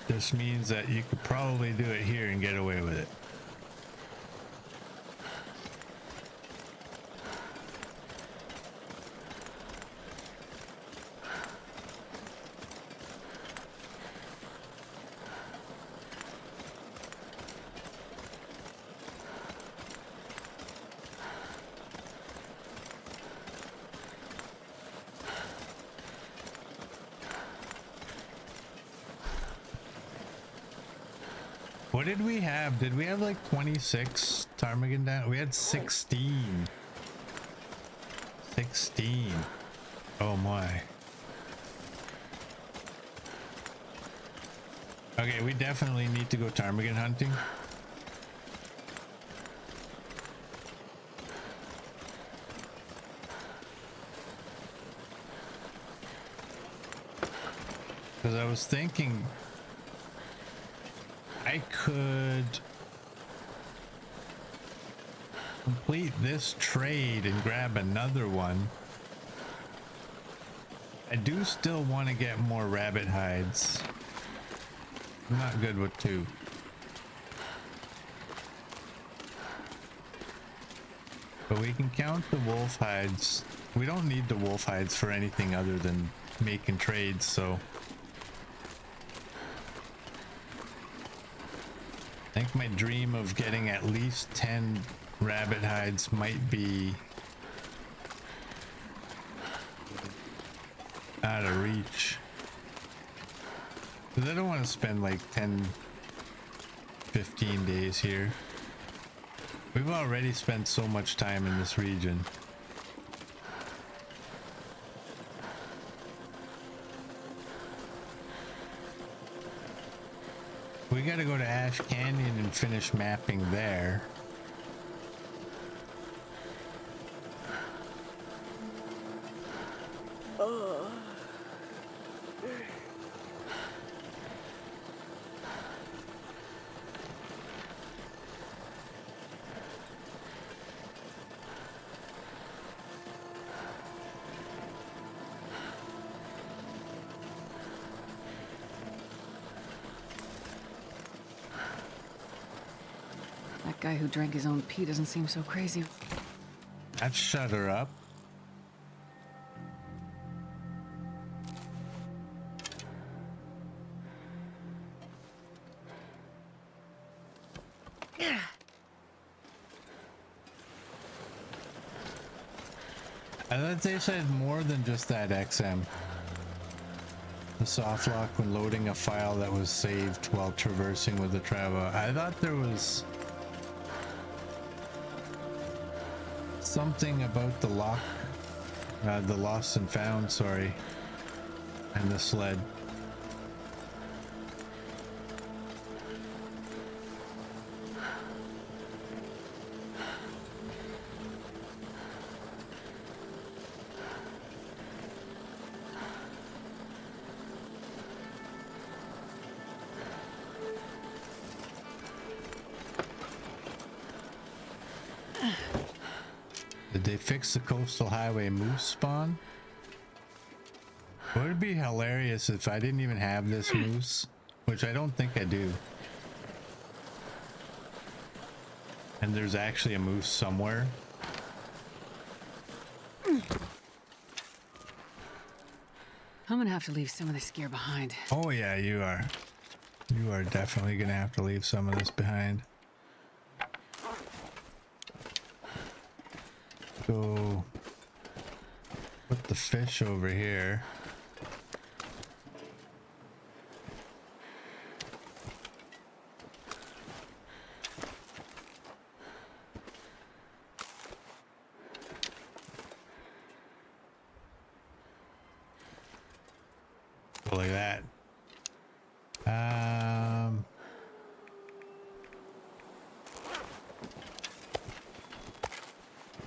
This means that you could probably do it here and get away with it. What did we have? Did we have like 26 ptarmigan down? We had 16. 16. Oh my. Okay, we definitely need to go ptarmigan hunting. Because I was thinking I could complete this trade and grab another one. I do still want to get more rabbit hides. I'm not good with 2. But we can count the wolf hides. We don't need the wolf hides for anything other than making trades, so I think my dream of getting at least 10 rabbit hides might be out of reach. Because I don't want to spend like 10, 15 days here. We've already spent so much time in this region. We gotta go to Ash Canyon and finish mapping there. That guy who drank his own pee doesn't seem so crazy. Let's shut her up. I thought they said more than just that XM. The soft lock when loading a file that was saved while traversing with the travel. I thought there was something about the lock, the lost and found, sorry, and the sled. Did they fix the coastal highway moose spawn? Would it be hilarious if I didn't even have this moose? Which I don't think I do. And there's actually a moose somewhere. I'm gonna have to leave some of this gear behind. Oh yeah, you are. You are definitely gonna have to leave some of this behind. Go put the fish over here. Go like that.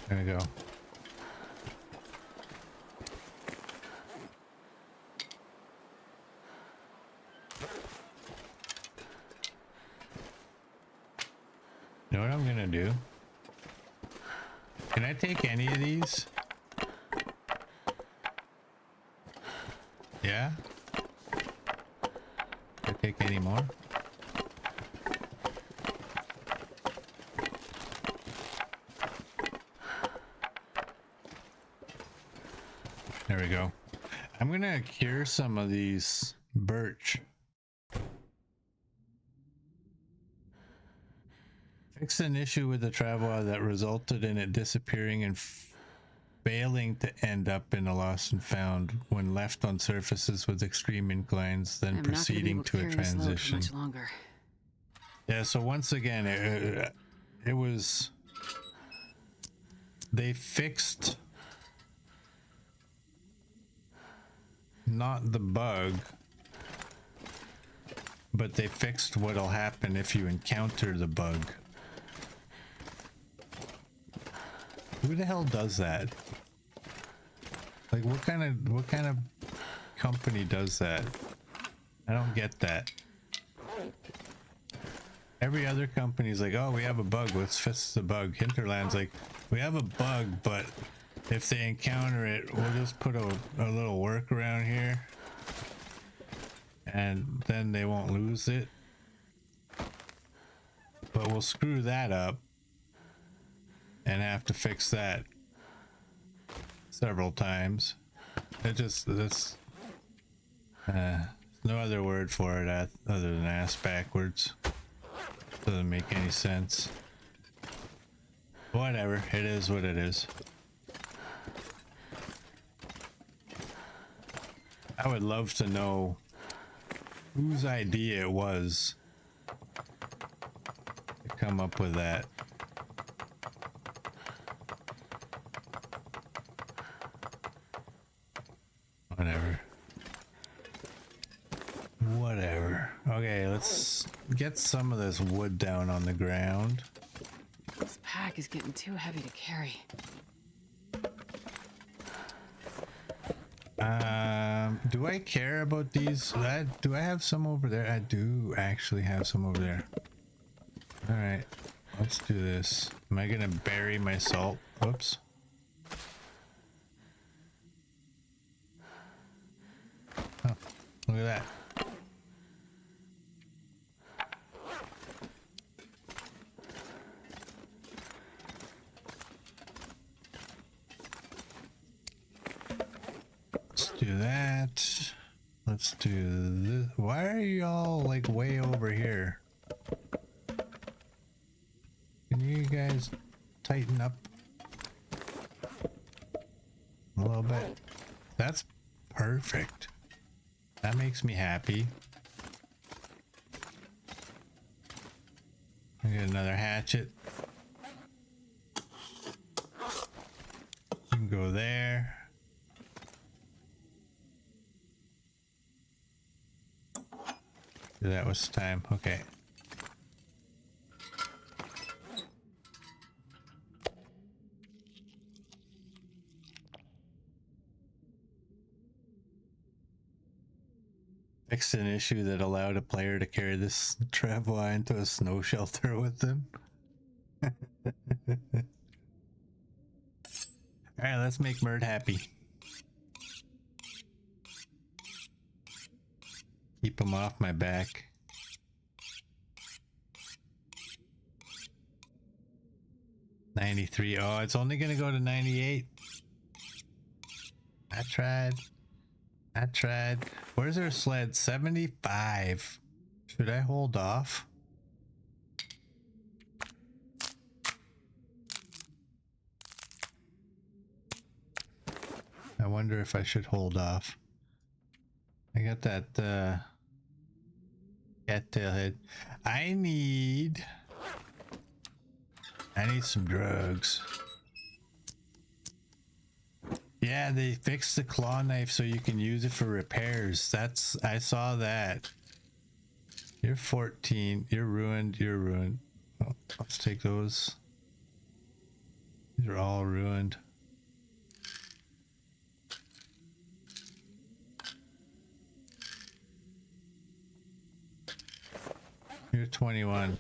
There we go. You know what I'm gonna do? Can I take any of these? Yeah? Can I take any more? There we go. I'm gonna cure some of these birch. Fix an issue with the traveler that resulted in it disappearing and failing to end up in a lost and found when left on surfaces with extreme inclines, then proceeding to a transition. Much longer. Yeah, so once again, it was... They fixed... not the bug, but they fixed what'll happen if you encounter the bug. Who the hell does that? Like, what kind of company does that? I don't get that. Every other company's like, oh, we have a bug, let's fix the bug. Hinterland's like, we have a bug, but if they encounter it, we'll just put a little workaround here, and then they won't lose it. But we'll screw that up and have to fix that several times. That's no other word for it other than ass backwards. Doesn't make any sense. Whatever, it is what it is. I would love to know whose idea it was to come up with that. Whatever. Whatever. Okay, let's get some of this wood down on the ground. This pack is getting too heavy to carry. Do I care about these? Do I have some over there? I do actually have some over there. All right, let's do this. Am I gonna bury my salt? Whoops. Oh, look at that. Let's do that. Let's do this. Why are y'all like way over here? Can you guys tighten up a little bit? That's perfect. That makes me happy. I get another hatchet. You can go there. That was time. Okay. Fixed an issue that allowed a player to carry this travel line to a snow shelter with them. All right, let's make Mert happy. Keep him off my back. $93. Oh, it's only gonna go to 98. I tried. Where's our sled? 75. Should I hold off? I wonder if I should hold off. I got that cattail head. I need some drugs. Yeah, they fixed the claw knife so you can use it for repairs. I saw that. You're 14. You're ruined. Oh, let's take those. These are all ruined. You're 21.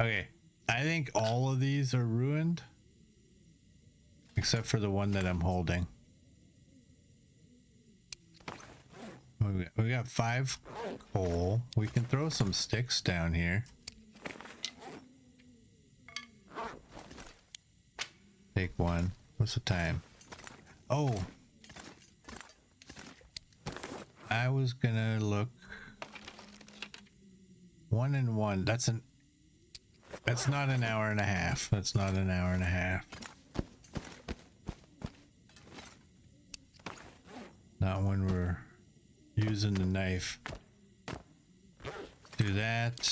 Okay, I think all of these are ruined. Except for the one that I'm holding. We got 5 coal. We can throw some sticks down here. Take one. What's the time? Oh. I was gonna look. 1 and 1. That's not an hour and a half. That's not an hour and a half. Not when we're using the knife. Do that.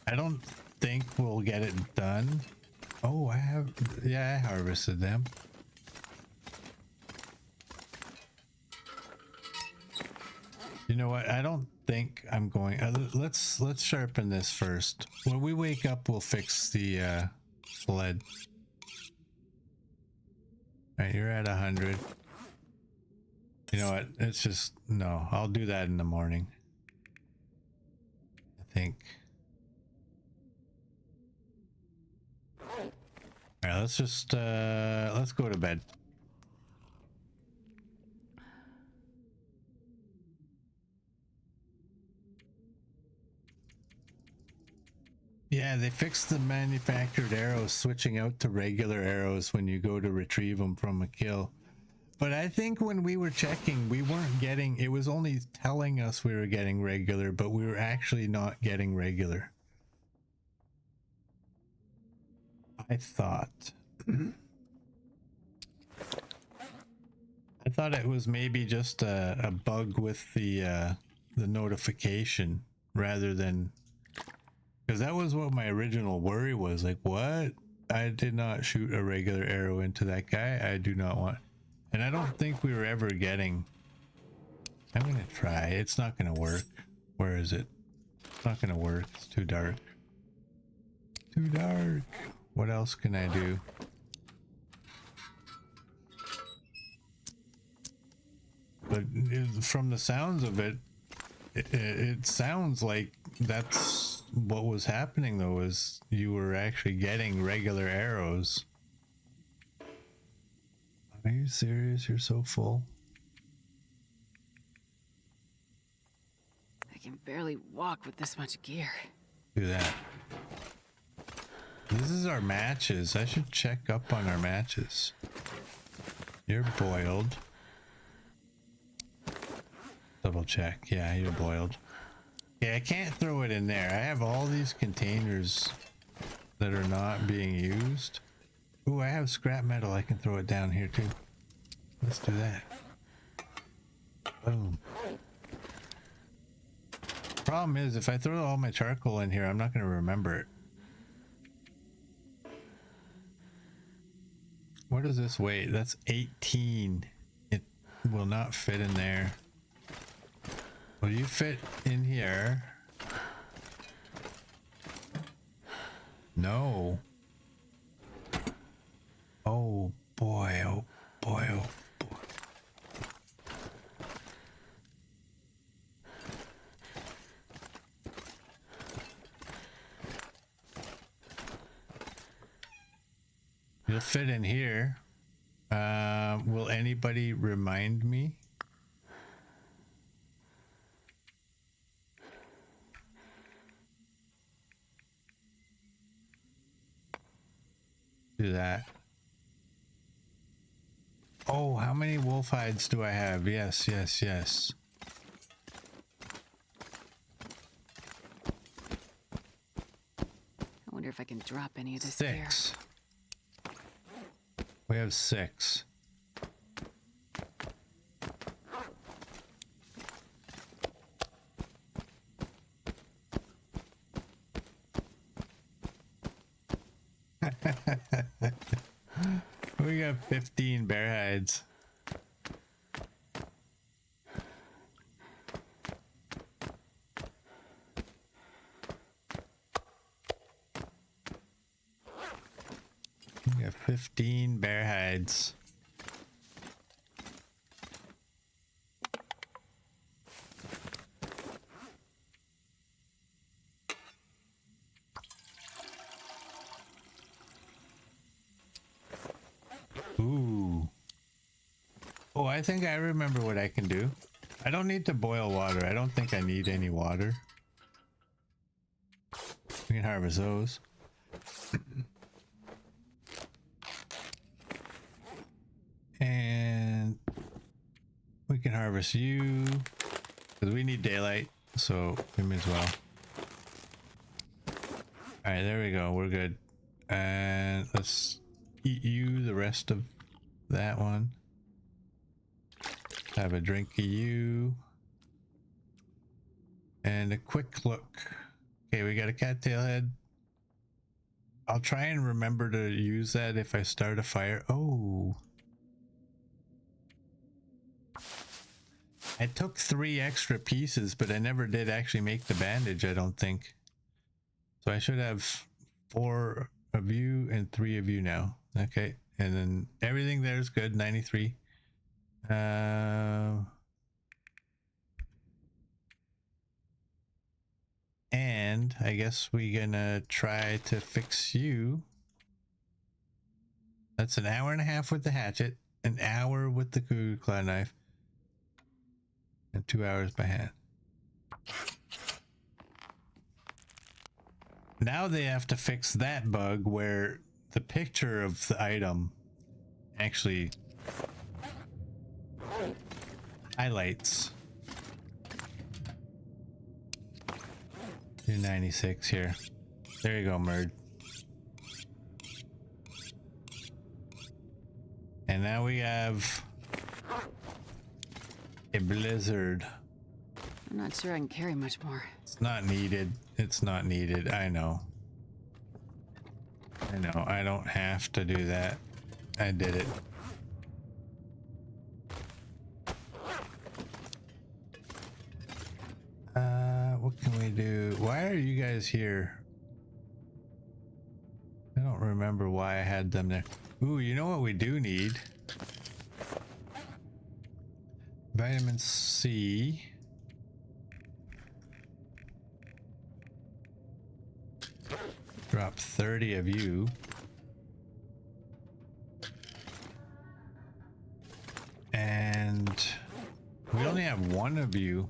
I don't think we'll get it done. Oh, I harvested them. You know what? I don't think I'm going. Let's sharpen this first. When we wake up, we'll fix the sled. All right, you're at 100. You know what? It's just no. I'll do that in the morning. I think. All right, let's just let's go to bed. Yeah, they fixed the manufactured arrows, switching out to regular arrows when you go to retrieve them from a kill. But I think when we were checking, we weren't getting, it was only telling us we were getting regular, but we were actually not getting regular. I thought. I thought it was maybe just a bug with the notification rather than... Because that was what my original worry was. Like, what? I did not shoot a regular arrow into that guy. I do not want... And I don't think we were ever getting... I'm going to try. It's not going to work. Where is it? It's not going to work. It's too dark. Too dark. What else can I do? But from the sounds of it, it sounds like that's... What was happening though is you were actually getting regular arrows. Are you serious? You're so full. I can barely walk with this much gear. Do that. This is our matches. I should check up on our matches. You're boiled. Double check. Yeah, you're boiled. Yeah, I can't throw it in there. I have all these containers that are not being used. Ooh, I have scrap metal. I can throw it down here too. Let's do that. Boom. Problem is, if I throw all my charcoal in here, I'm not going to remember it. What does this weigh? That's 18. It will not fit in there. Will you fit in here? No. Oh boy, oh boy, oh boy. fit in here. Will anybody remind me? Do that. Oh, how many wolf hides do I have? Yes, yes, yes. I wonder if I can drop any of this gear. 6. We have 6. We got 15 bear hides. We got 15 bear hides. Ooh. Oh, I think I remember what I can do. I don't need to boil water. I don't think I need any water. We can harvest those. And we can harvest you because we need daylight, so we may as well. All right, there we go. We're good. And let's eat you the rest of that one. Have a drink of you. And a quick look. Okay, we got a cattail head. I'll try and remember to use that if I start a fire. Oh. I took 3 extra pieces, but I never did actually make the bandage, I don't think. So I should have 4 of you and 3 of you now. Okay, and then everything there is good, 93. And I guess we're gonna try to fix you. That's an hour and a half with the hatchet, an hour with the Cougar Claw knife, and 2 hours by hand. Now they have to fix that bug where the picture of the item actually highlights. 296 here. There you go, Murd. And now we have a blizzard. I'm not sure I can carry much more. It's not needed. It's not needed. I know. I know. I don't have to do that. I did it. What can we do? Why are you guys here? I don't remember why I had them there. Ooh, you know what we do need? Vitamin C. Drop 30 of you. And we only have 1 of you.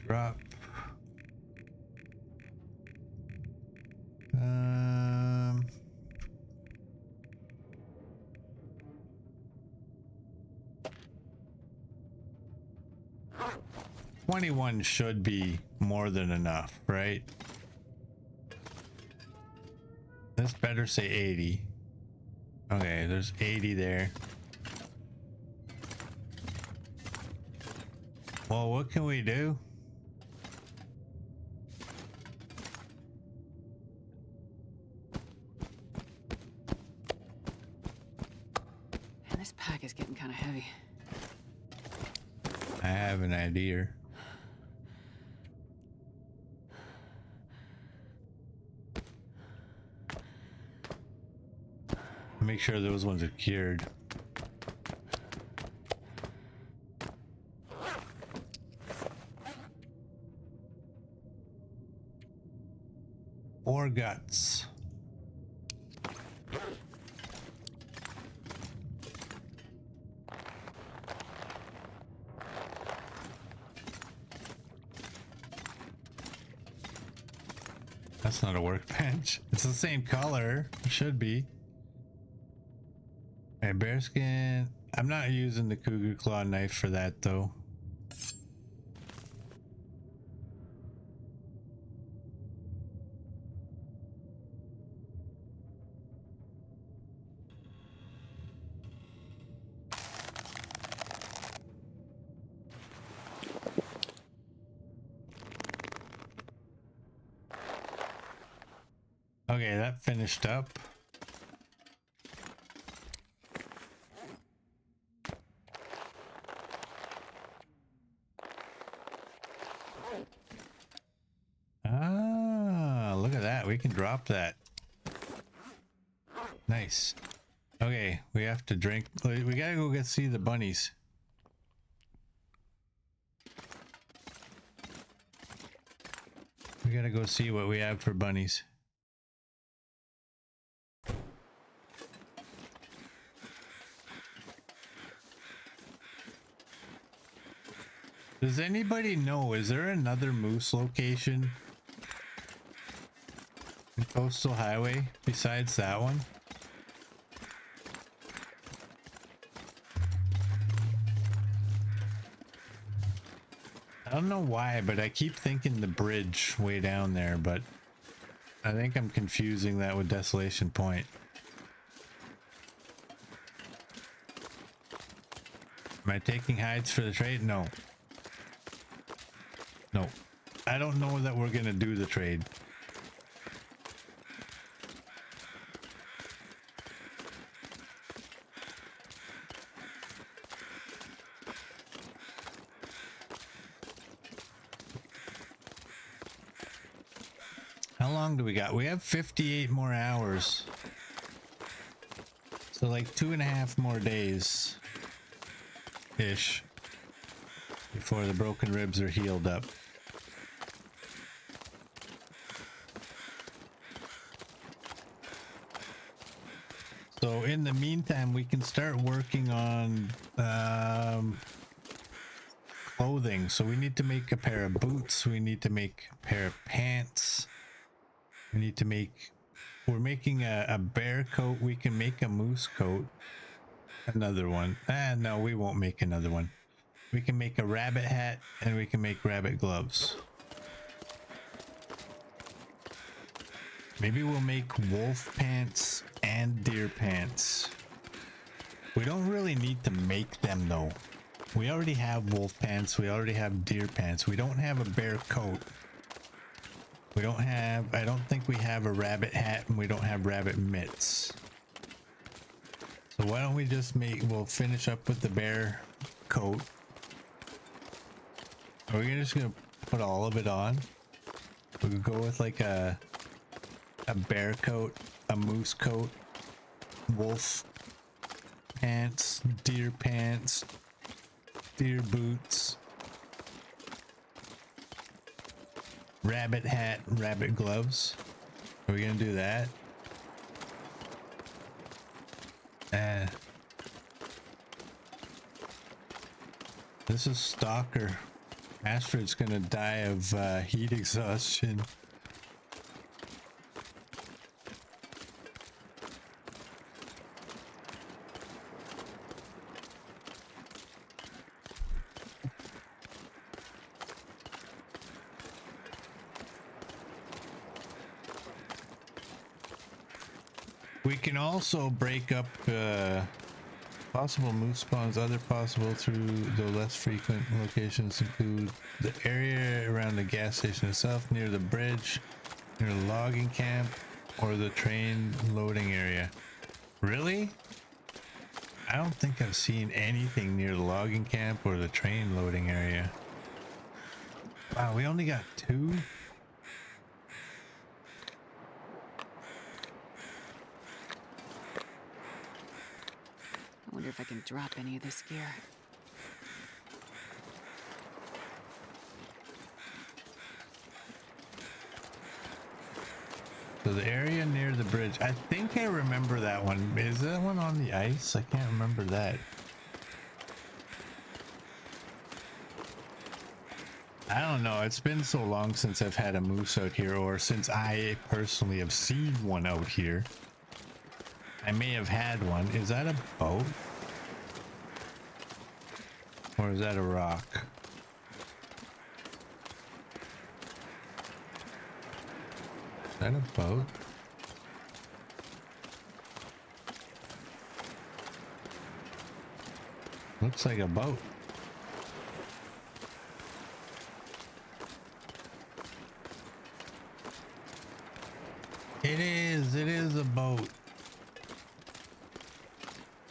Drop. 21 should be more than enough, right? This better say 80. Okay, there's 80 there. Well, what can we do? Man, this pack is getting kind of heavy. I have an idea. Make sure those ones are cured. more guts. That's not a workbench. It's the same color. It should be. Okay, bearskin. I'm not using the cougar claw knife for that though. Okay, that finished up. Ah, look at that. We can drop that. Nice. Okay, we have to drink. We gotta go see the bunnies. We gotta go see what we have for bunnies. Does anybody know, is there another moose location in Coastal Highway besides that one? I don't know why, but I keep thinking the bridge way down there, but I think I'm confusing that with Desolation Point. Am I taking hides for the trade? No. No. I don't know that we're gonna do the trade. How long do we got? We have 58 more hours. So like 2.5 more days ish before the broken ribs are healed up. So in the meantime, we can start working on clothing. So we need to make a pair of boots. We need to make a pair of pants. We need to make, we're making a bear coat. We can make a moose coat. Another one. No, we won't make another one. We can make a rabbit hat and we can make rabbit gloves. Maybe we'll make wolf pants and deer pants. We don't really need to make them though. We already have wolf pants. We already have deer pants. We don't have a bear coat. We don't have, I don't think we have a rabbit hat, and we don't have rabbit mitts. So why don't we just we'll finish up with the bear coat. Are we just gonna put all of it on? We could go with like a bear coat, a moose coat, wolf pants, deer boots, rabbit hat, rabbit gloves. Are we gonna do that? This is Stalker. Astrid's gonna die of heat exhaustion. We can also break up possible moose spawns. Other possible through the less frequent locations include the area around the gas station itself, near the bridge, near the logging camp, or the train loading area. Really? I don't think I've seen anything near the logging camp or the train loading area. Wow, we only got 2? I wonder if I can drop any of this gear. So the area near the bridge, I think I remember that one. Is that one on the ice? I can't remember that. I don't know. It's been so long since I've had a moose out here, or since I personally have seen one out here. I may have had one. Is that a boat? Or is that a rock? Is that a boat? Looks like a boat. It is a boat.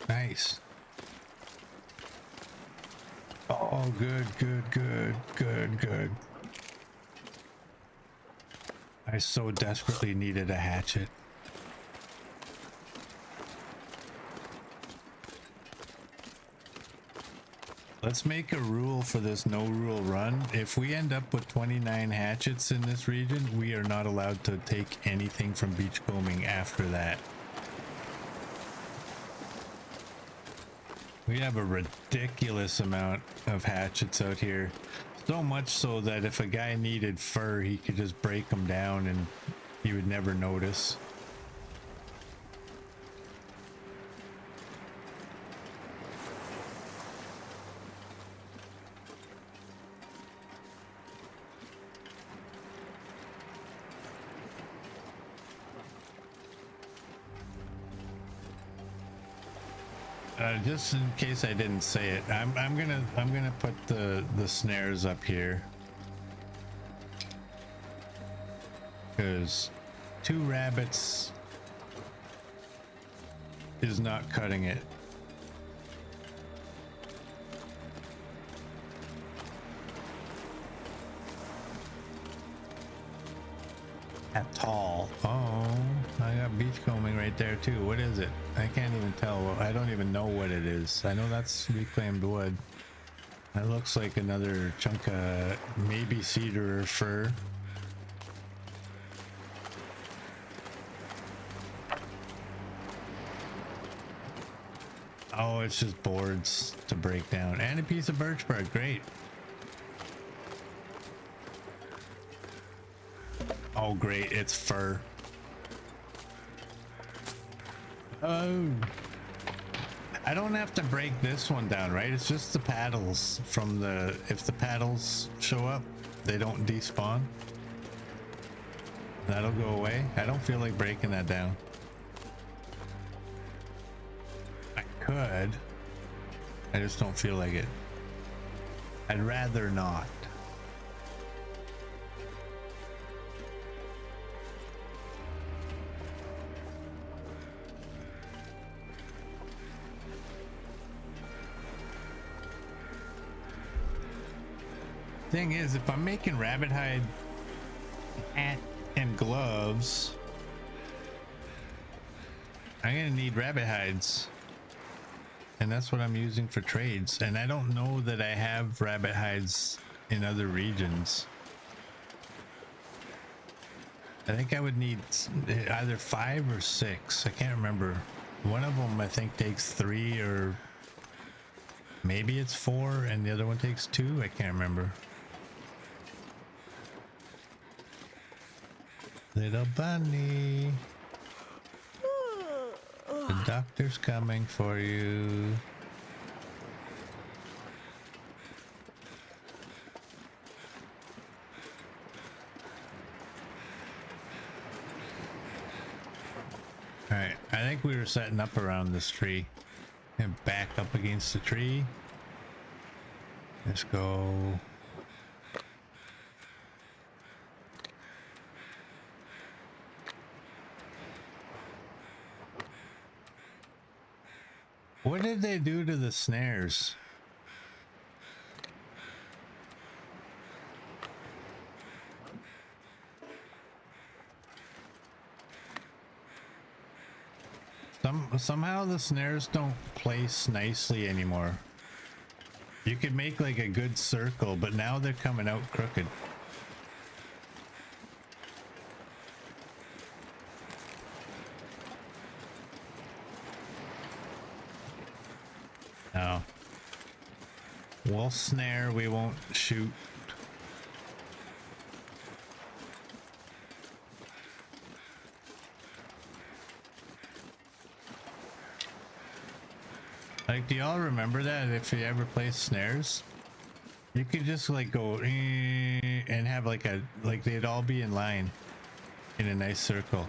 Nice. Oh, good. I so desperately needed a hatchet. Let's make a rule for this no rule run. If we end up with 29 hatchets in this region, we are not allowed to take anything from beachcombing after that. We have a ridiculous amount of hatchets out here. So much so that if a guy needed fur, he could just break them down and he would never notice. Just in case I didn't say it, I'm gonna put the snares up here, because 2 rabbits is not cutting it. At all. Oh, I got beachcombing right there too. What is it? I can't even tell. I don't even know what it is. I know that's reclaimed wood. That looks like another chunk of maybe cedar or fir. Oh, it's just boards to break down and a piece of birch bark. Great. Oh, great. It's fur. Oh. I don't have to break this one down, right? It's just the paddles from the... If the paddles show up, they don't despawn. That'll go away. I don't feel like breaking that down. I could. I just don't feel like it. I'd rather not. Thing is, if I'm making rabbit hide hat and gloves, I'm gonna need rabbit hides, and that's what I'm using for trades. And I don't know that I have rabbit hides in other regions. I think I would need either 5 or 6. I can't remember. One of them I think takes 3, or maybe it's 4 and the other one takes 2. I can't remember. Little bunny, the doctor's coming for you. All right, I think we were setting up around this tree and back up against the tree. Let's go. What did they do to the snares? Somehow the snares don't place nicely anymore. You could make like a good circle, but now they're coming out crooked. No. We'll snare, we won't shoot. Like, do y'all remember that if you ever play snares? You could just like go and have like a, like they'd all be in line in a nice circle.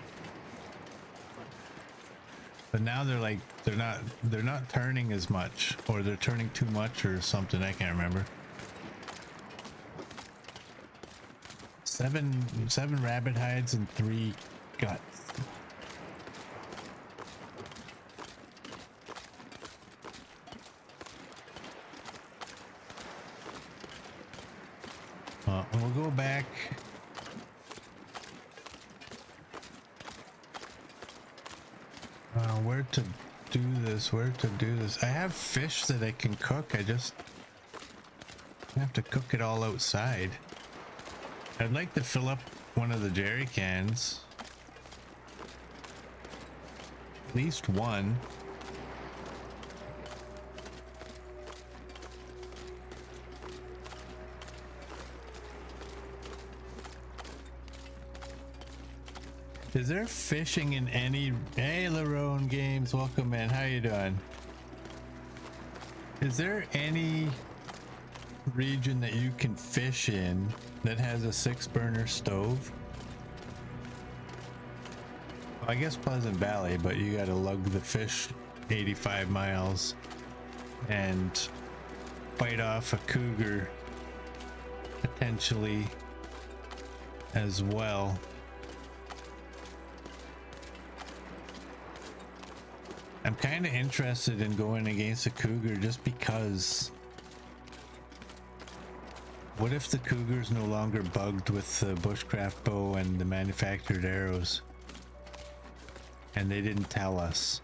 But now they're like, they're not turning as much, or they're turning too much or something. I can't remember. Seven rabbit hides and 3 guts. We'll go back. Where to do this? Where to do this? I have fish that I can cook. I just have to cook it all outside. I'd like to fill up one of the jerry cans. At least one. Is there fishing in any... Hey, Larone Games, welcome in. How you doing? Is there any region that you can fish in that has a 6-burner stove? Well, I guess Pleasant Valley, but you gotta lug the fish 85 miles and fight off a cougar potentially as well. I'm kind of interested in going against a cougar just because what if the cougar's no longer bugged with the bushcraft bow and the manufactured arrows and they didn't tell us?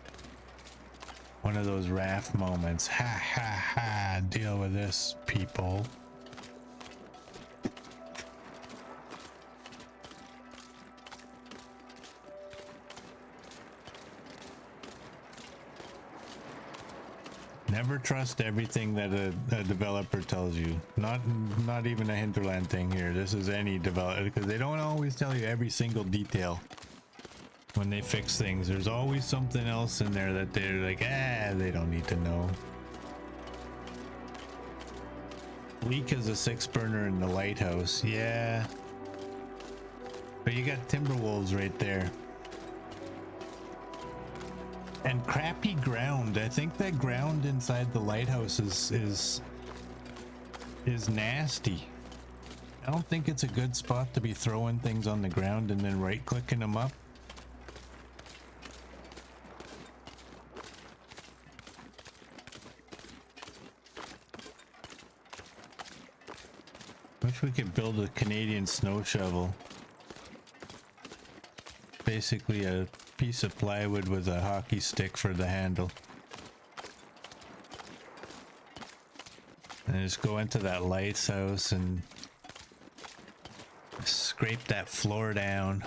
One of those raft moments. Ha ha ha, deal with this, people. Never trust everything that a developer tells you. Not even a Hinterland thing here. This is any developer, because they don't always tell you every single detail when they fix things. There's always something else in there that they're like, they don't need to know. Leak is a 6-burner in the lighthouse. Yeah. But you got timber wolves right there. And crappy ground. I think that ground inside the lighthouse is nasty. I don't think it's a good spot to be throwing things on the ground and then right-clicking them up. Wish we could build a Canadian snow shovel. Basically a piece of plywood with a hockey stick for the handle. And just go into that lighthouse and scrape that floor down.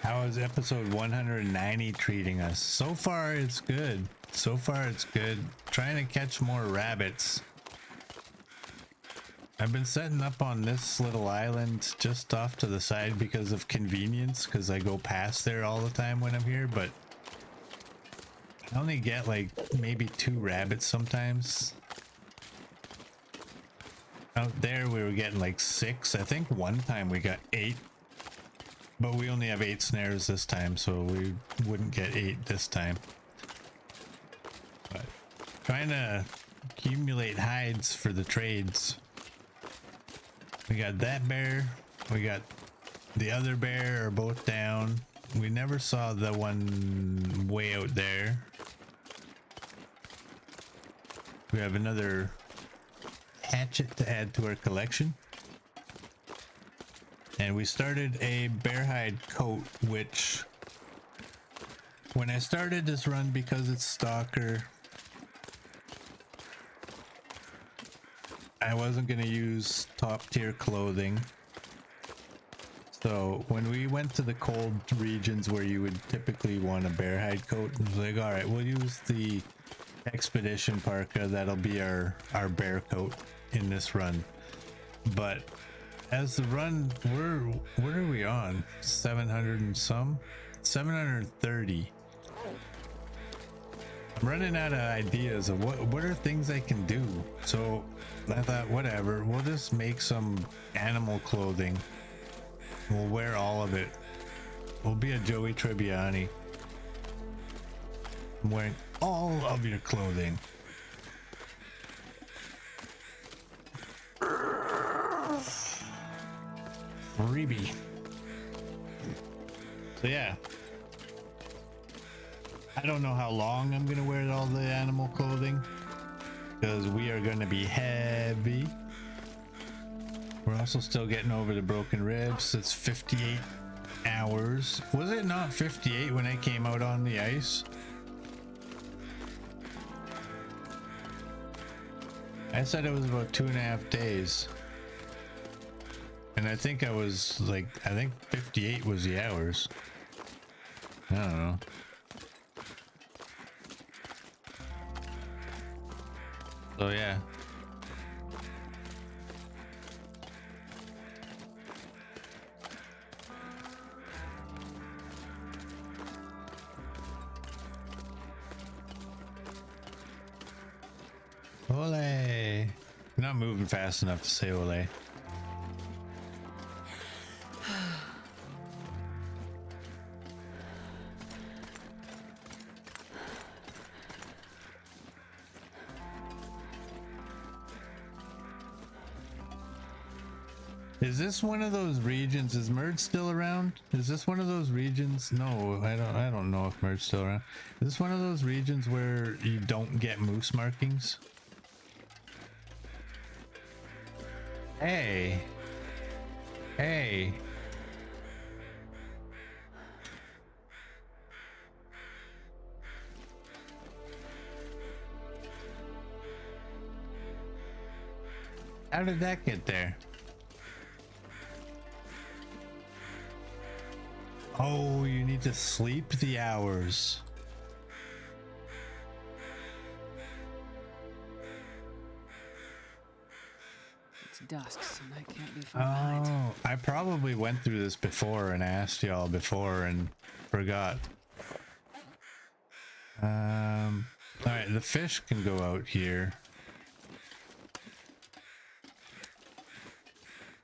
How is episode 190 treating us? So far it's good. So far it's good. Trying to catch more rabbits. I've been setting up on this little island just off to the side because of convenience, because I go past there all the time when I'm here, but I only get like maybe 2 rabbits sometimes. Out there we were getting like 6. I think one time we got 8, but we only have 8 snares this time, so we wouldn't get 8 this time. But trying to accumulate hides for the trades. We got that bear, we got the other bear are both down. We never saw the one way out there. We have another hatchet to add to our collection. And we started a bear hide coat, which when I started this run, because it's Stalker, I wasn't going to use top tier clothing. So when we went to the cold regions where you would typically want a bear hide coat, it was like, all right, we'll use the expedition parka. That'll be our bear coat in this run. But as the run, what are we on? 700 and some? 730. I'm running out of ideas of what are things I can do. So I thought, whatever, we'll just make some animal clothing. We'll wear all of it. We'll be a Joey Tribbiani. I'm wearing all of your clothing. Freebie. So yeah. I don't know how long I'm gonna wear all the animal clothing, because we are gonna be heavy. We're also still getting over the broken ribs. It's 58 hours. Was it not 58 when I came out on the ice? I said it was about 2.5 days. And I think I was like, I think 58 was the hours. I don't know. So yeah. Ole. You're not moving fast enough to say ole. Is this one of those regions? Is Merge still around? Is this one of those regions? No, I don't know if Merge's still around. Is this one of those regions where you don't get moose markings? Hey. Hey. How did that get there? Oh, you need to sleep the hours. It's dusk, so that can't be far behind. Oh, I probably went through this before and asked y'all before and forgot. All right, the fish can go out here.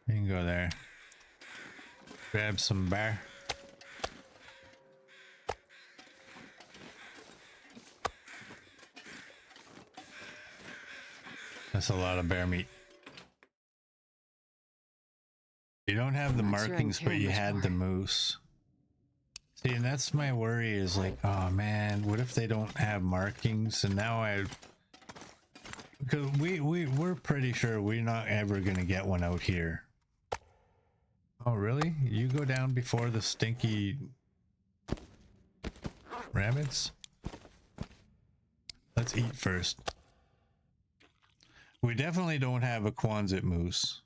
You can go there. Grab some bear. That's a lot of bear meat. You don't have the markings, but you had the moose. See, and that's my worry is like, oh man, what if they don't have markings? And now because we're pretty sure we're not ever gonna get one out here. Oh really? You go down before the stinky rabbits? Let's eat first. We definitely don't have a Quonset moose,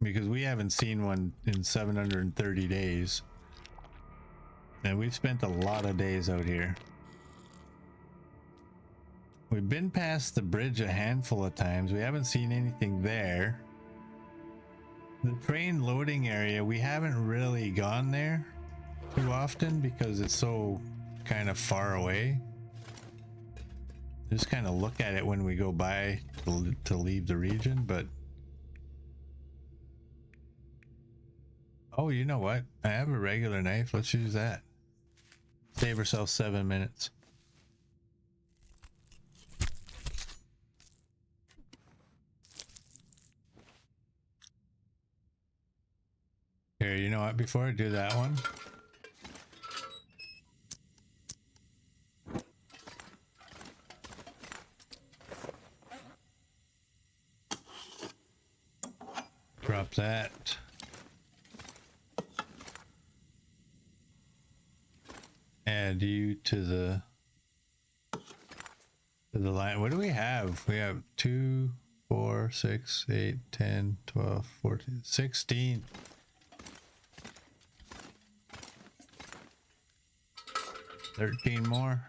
because we haven't seen one in 730 days. And we've spent a lot of days out here. We've been past the bridge a handful of times. We haven't seen anything there. The train loading area, we haven't really gone there too often because it's so kind of far away. Just kind of look at it when we go by to leave the region, but oh, you know what? I have a regular knife. Let's use that. Save ourselves 7 minutes. Here, you know what? Before I do that one, drop that. Add you to the line. What do we have? We have 2, 4, 6, 8, 10, 12, 14, 16. 13 more.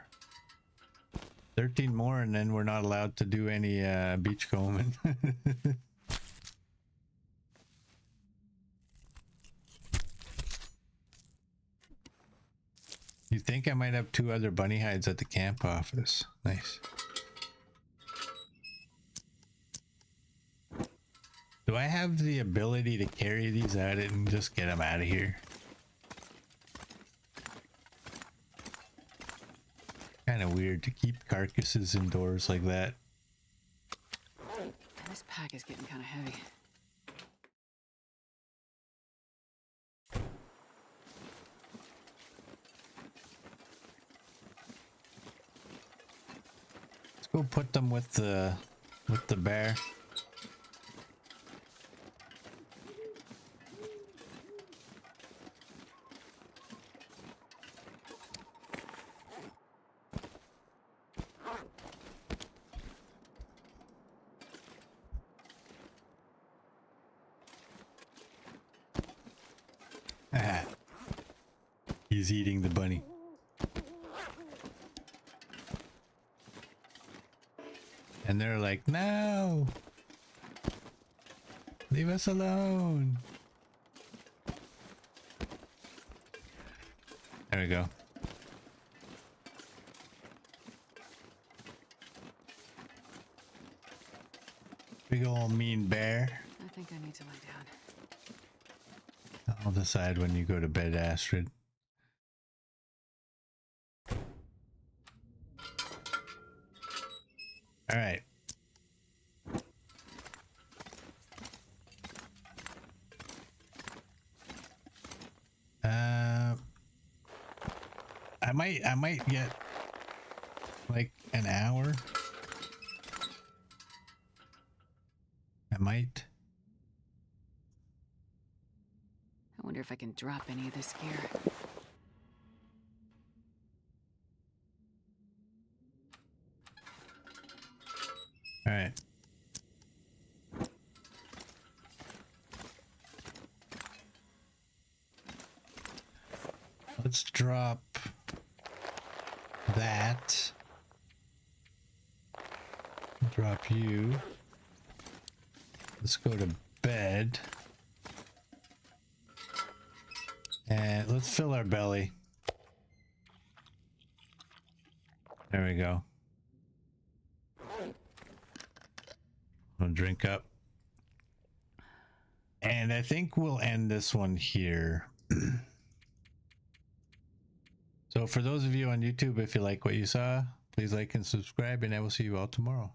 13 more, and then we're not allowed to do any beachcombing. You think I might have 2 other bunny hides at the camp office? Nice. Do I have the ability to carry these out and just get them out of here? Kind of weird to keep carcasses indoors like that. And this pack is getting kind of heavy. Let's go put them with the bear. He's eating the bunny. And they're like, no! Leave us alone! There we go. Big ol' mean bear. I think I need to lie down. I'll decide when you go to bed, Astrid. All right. I might get like an hour. I might. I wonder if I can drop any of this gear. All right. Let's drop that. Drop you. Let's go to bed. And let's fill our belly. There we go. We'll drink up. And I think we'll end this one here. So for those of you on YouTube, if you like what you saw, please like and subscribe, and I will see you all tomorrow.